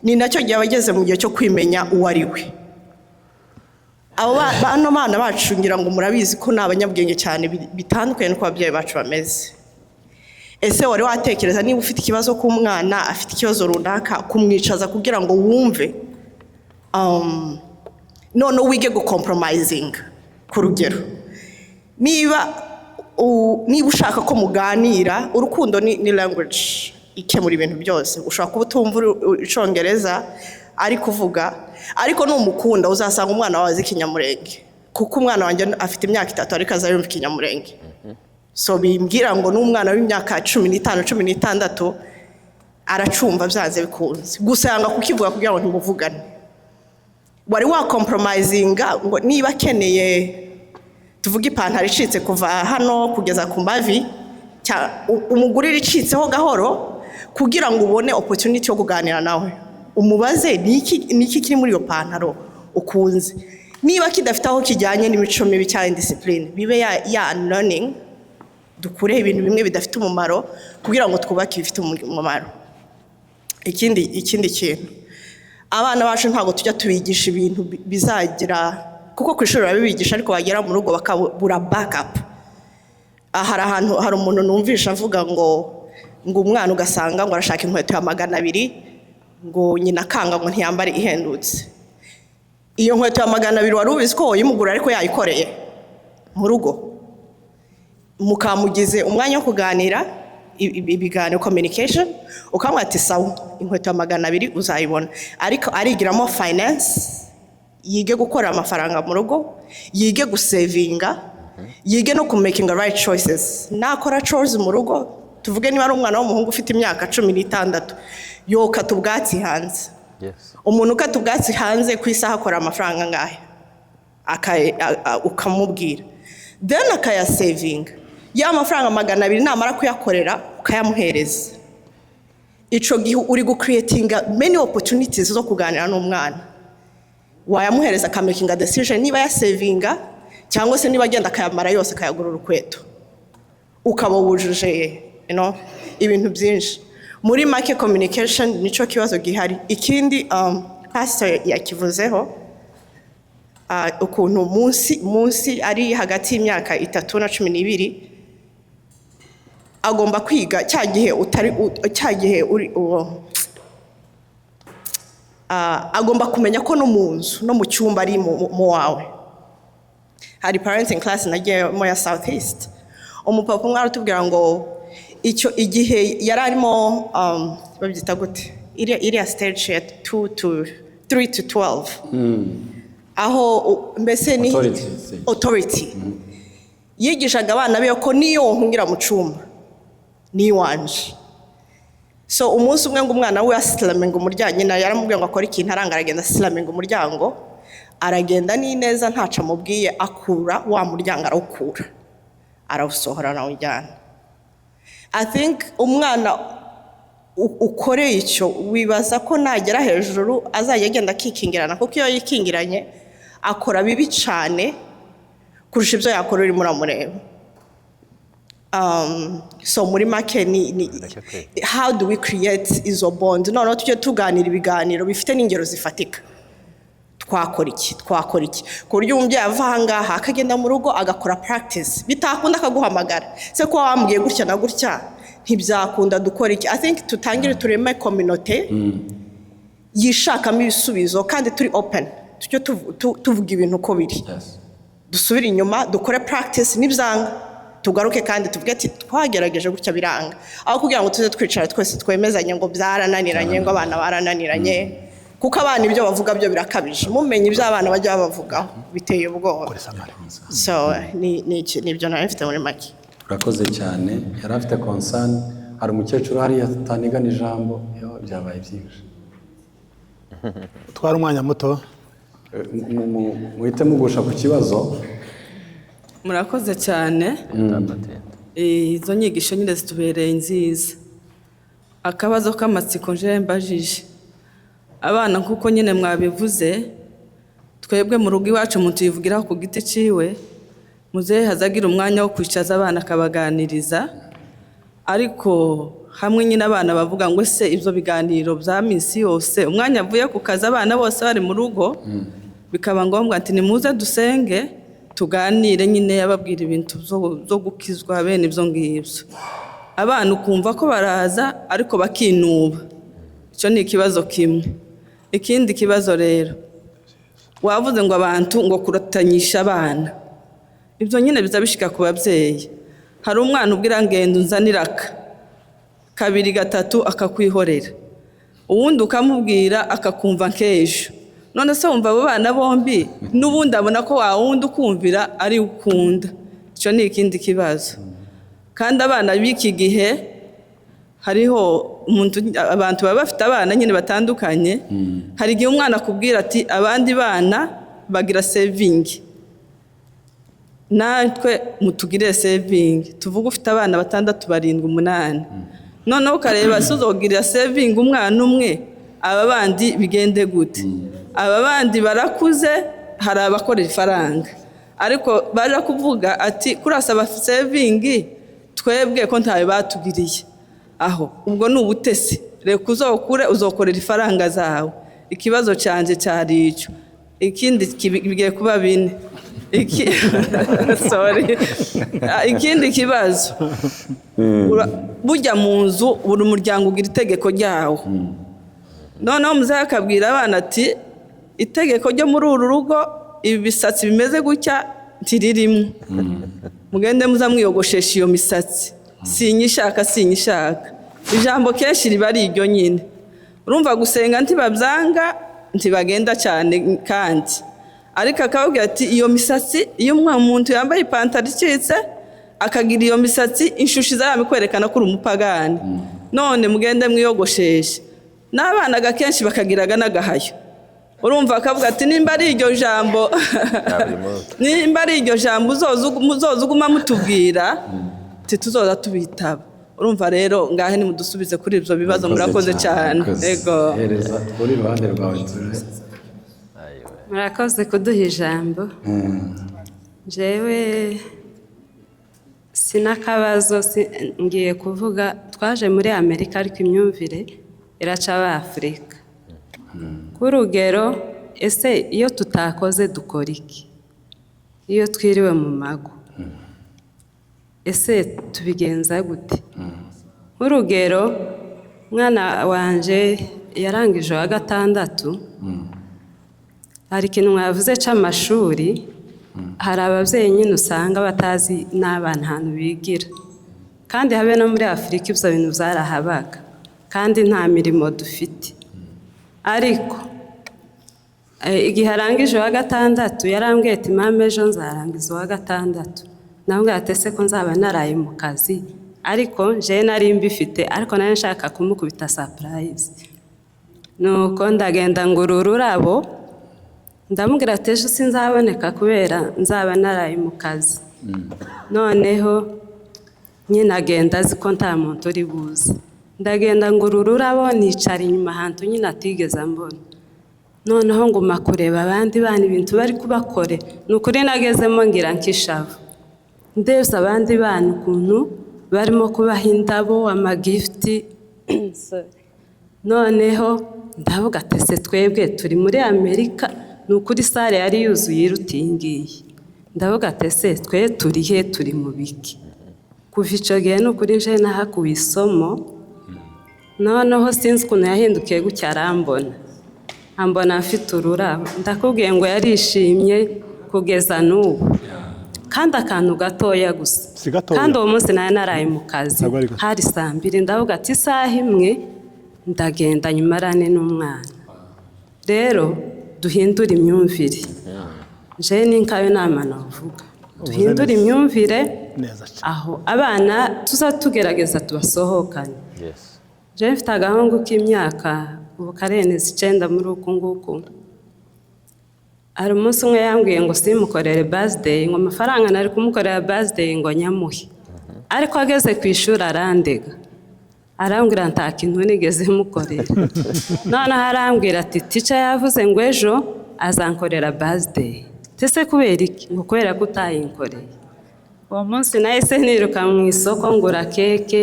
[SPEAKER 12] Ni nacyo gihe abageze mu gihe cyo kwimenya uwo ari we. Abo bano bana bacu ngira ngo murabizi ko n'abanyabwenge cyane bitandukanye n'uko ababyeyi bacu bameze. Ese wari watekereza niba ufite ikibazo ku mwana afite ikibazo runaka kumwicaza kugira ngo wumve none wige go compromising? Ku rugero, niba ushaka ko muganira, urukundo ni language ikemura ibintu byose. Ushobora kuba utumva icyongereza ari kuvuga, ariko n'umukunda uzasanga umwana wawe azi Ikinyamurenge, kuko umwana wanjye afite imyaka 3 ariko azayumva Ikinyamurenge. So bimbwira ngo n'umwana w'imyaka 15 16 aracumva byanze bikunze, gusa yanga kukivuga kugira ngo ntimuvugane. Wari wa compromisinga ngo niba akeneye tuvuge ipantaro icitse kuva hano kugeza ku mavi, umugurira icitseho gahoro kugira ngo ubone opportunity yo kuganira nawe, umubaze niki kiri muri iyo pantaro ukunze. Niba kidafite aho kijyanye n'imico mibi cyangwa discipline, bibe ya learning, dukure ibintu bimwe bidafite umumaro kugira ngo twubake ibifite umumaro. Ikindi kintu, abana bacu ntabwo tujya tubigisha ibintu bizagira, kuko ku ishuri babibigisha ariko bagera mu rugo bakabura backup. Hari umuntu numvisha avuga ngo umwana ugasanga ngo arashaka inkweto ya 200 ngo nyina akanga ngo ntiyambare ihendutse. Iyo nkweto ya 200 wari ubizi ko yimugura ariko yayikoreye mu rugo, mukamugize umwanya wo kuganira ibiganiro communication, ukamwa ati sawa inkweto ya 200 uzayibona, ariko arigiramo finance, yige gukora amafaranga mu rugo, yige gusavinga, yige no making the right choices. Nakora chores mu rugo, tuvuge niba ari umwana w'umuhungu ufite imyaka 16 yoka tubwatsi hanze. Umuntu ukatubwatsi hanze ku isaha akora amafaranga ngahe ukamubwira, then akaya saving ya mafaranga 200 namara kuyakorera ukayamuhereza. Ico gihe uri gu creating many opportunities zo kuganira n'umwana, wayamuhereza ka making a decision niba ya savinga cyangwa se niba agenda akayamara yose akayagura urukweto, ukaba wujuje ibintu byinshi. Muri make communication nico kibazo gihari. Ikindi pastor yakivuzeho, ukuntu munsi ari hagati y'imyaka 3 na 12 agomba kwiga cyagihe agomba kumenya ko no munzu no mu cyumba ari mu wawe. Hari parenting class nagiye mo ya Southeast, umupapa umwe aratubwira ngo icyo igihe yararimo babyita gute iriya stage ya 3 to 12 aho mbese ni authority yigishaga abana be ko niyo nkungira mu cyumba ni wanje. So umunsi umwe ngo umwana we asilaminga umuryango, nyina yaramubwiye ngo akora ikintu aranga, aragenda asilaminga umuryango, aragenda ni neza ntaca mubwiye, akura wa muryango arawukura arawusohora na ujyana. I think umwana ukoreye icyo wibaza ko nagera hejuru azajya agenda akikingirana, kuko iyo yikingiranye akora bibi cyane kurusha ibyo yakora uri muramureba. So muri make ni how do we create izo bond? No tujye tuganira ibiganiro bifite n'ingero zifatika. Twakora iki ku buryo umubyeyi avanga akagenda mu rugo agakora practice, bitakunda akaguhamagara se ko wambwiye gutya na gutya ntibyakunda, dukora iki? I think tutangire tureme community yishakamo ibisubizo kandi turi open tujye tuvuga ibintu uko biri dusubire inyuma dukore practice n'ibyanga tugaruke kandi tuvuge ati twagerageje gutya biranga aho kugira ngo tuze twicara twese twemezanye ngo byarananiranye ngo abana barananiranye kuko abana ibyo bavuga byo birakabije mumenye ibyo abana bajya bavugaho biteye ubwoba so nibyo nari mfite muri make.
[SPEAKER 2] urakoze cyane yari afite concern hari umukecuru hariya tutanigana ijambo byabaye byinshi
[SPEAKER 8] twari umwanya muto
[SPEAKER 2] muhite mugusha ku kibazo.
[SPEAKER 13] Murakoze cyane izo nyigisho nyine zitubereye nziza. Akabazo k'amatsiko nje mbajije abana nkuko nyine mwabivuze twebwe mu rugo iwacu umuntu yivugiraho ku giti ciwe muzehe hazagira umwanya wo kwicaza abana akabaganiriza ariko hamwe nyine abana bavuga ngo ese ibyo biganiro bya minsi yose umwanya avuye ku kazi abana bose bari mu rugo bikaba ngombwa ati nimuze dusenge tuganire nyine yababwira ibintu byo gukizwa bene ibyo ngibyo abana ukumva ko baraza ariko bakinuba. Icyo ni ikibazo kimwe. Ikindi kibazo rero wavuze ngo abantu ngo kuratanyisha abana ibyo nyine biza bishika ku babyeyi. Hari umwana ubwira ngendo nzaniraka kabiri gatatu akakwihorera uwundi ukamubwira akakumva nk'ejo none se wumva abo bana bombi n'ubundi abona ko wawundi ukumvira ari ukunda. Icyo ni ikindi kibazo. Kandi abana b'iki gihe hariho abantu baba bafite abana nyine batandukanye hari igihe umwana akubwira ati abandi bana bagira saving natwe mutugire saving tuvuga ufite abana 6 7 8 noneho ukareba suzogirira saving umwana umwe aba bandi bigende gute aba bandi barakuze hari abakorera ifaranga ariko baje kuvuga ati kurasaba saving twebwe ko ntawe batugiriye aho ubwo ni ubutesi reka uzokure uzokorera ifaranga zawe. Ikibazo cyanje cyari icyo. Ikindi bigiye kuba bine sorry ikindi kibazo burya mu nzu buri muryango ugira itegeko ryawo noneho muzehe akabwira abana ati itegeko ryo muri uru rugo ibi bisatsi bimeze gutya ntiririmo mugende muza mwiyogoshesha iyo misatsi sinyishaka ijambo kenshi riba ari iryo nyine urumva gusenga ntibabyanga ntibagenda cyane kandi ariko akababwira ati iyo misatsi iyo umuntu yambaye ipantaro icitse akagira iyo misatsi inshushi zaramu kwerekana ko uri umupagani none mugende mwiyogosheshe n'abana gakenshi bakagiraga n'agahayo urumva akavuga ati nimba ari iryo jambo nimba ari iryo jambo uzozuguma mutubwira tuzoza tubitaba. Urumva rero ngahe nimudusubize kuri ibyo bibazo murakoze cyane. Yego
[SPEAKER 2] uri iruhande rwawe
[SPEAKER 14] murakoze kuduha ijambo. Jewe sinakabazo ngiye kuvuga twaje muri Amerika ariko imyumvire iraca ab'Afrika k'urugero ese iyo tutakoze dukora iki iyo twiriwe mu mago ese tubigenza gute? Nk'urugero mwana wanje yarangije wa 6 hari ikintu mwavuze c'amashuri hari ababyeyi nyine usanga batazi n'abana ahantu bigira kandi habe no muri Afurika ibyo bintu byarahabaga kandi nta mirimo dufite ariko igihe arangije wa 6 yarambwiye ati mama ejo nzarangiza wa 6 nawe atese ko nzaba naraye mu kazi ariko je nari mbifite ariko nari nshaka kumukubita surprise nuko ndagenda ngurururabo ndamubwira ati ejo sinzaboneka kubera nzaba naraye mu kazi noneho nyine agenda azi ko nta muntu uri buze ndagenda ngurururabo nicara inyuma ahantu nyine atigeze mbona noneho nguma kureba abandi bana ibintu bari kubakore nukuri nagezemo ngira nkishavu ndetse abandi bana ukuntu barimo kubaha indabo amagifti noneho ndavuga ati se twebwe turi muri Amerika nukuri sare yari yuzuye irutingiye ndavuga ati se twe turi he turi mu biki kuva icyo gihe nukuri nje nahakuye isomo noneho sinzi ukuntu yahindukiye gutya arambona ambona afite ururabo ndakubwiye ngo yarishimye kugeza n'ubu kandi akantu gatoya gusa kandi uwo munsi nawe naraye mu kazi hari saa 2 ndavuga ati isaha imwe ndagenda nyumarane n'umwana rero duhindura imyumvire je n'inkabe nama navuga duhindura imyumvire aho abana tuzatugerageza tubasohokane je mfite agahungu k'imyaka ubu karenze 9 muri uku nguku hari umunsi umwe yambwiye ngo simukorere birthday ngo amafaranga nari kumukorera birthday ngo nyamuhe ariko ageze ku ishuri arandega arambwira nta kintu nigeze mukorera none arambwira ati teacher yavuze ngo ejo azankorera birthday tese kubera iki ngo kubera ko utayinkoreye uwo munsi nahise niruka mu isoko ngura keke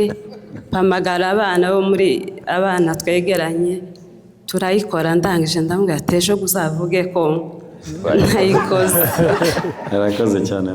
[SPEAKER 14] mpamagara abana bo muri abana twegeranye turayikora ndangije ndamubwira ati ejo uzavuge ko nayikoze
[SPEAKER 4] arakoze cyane.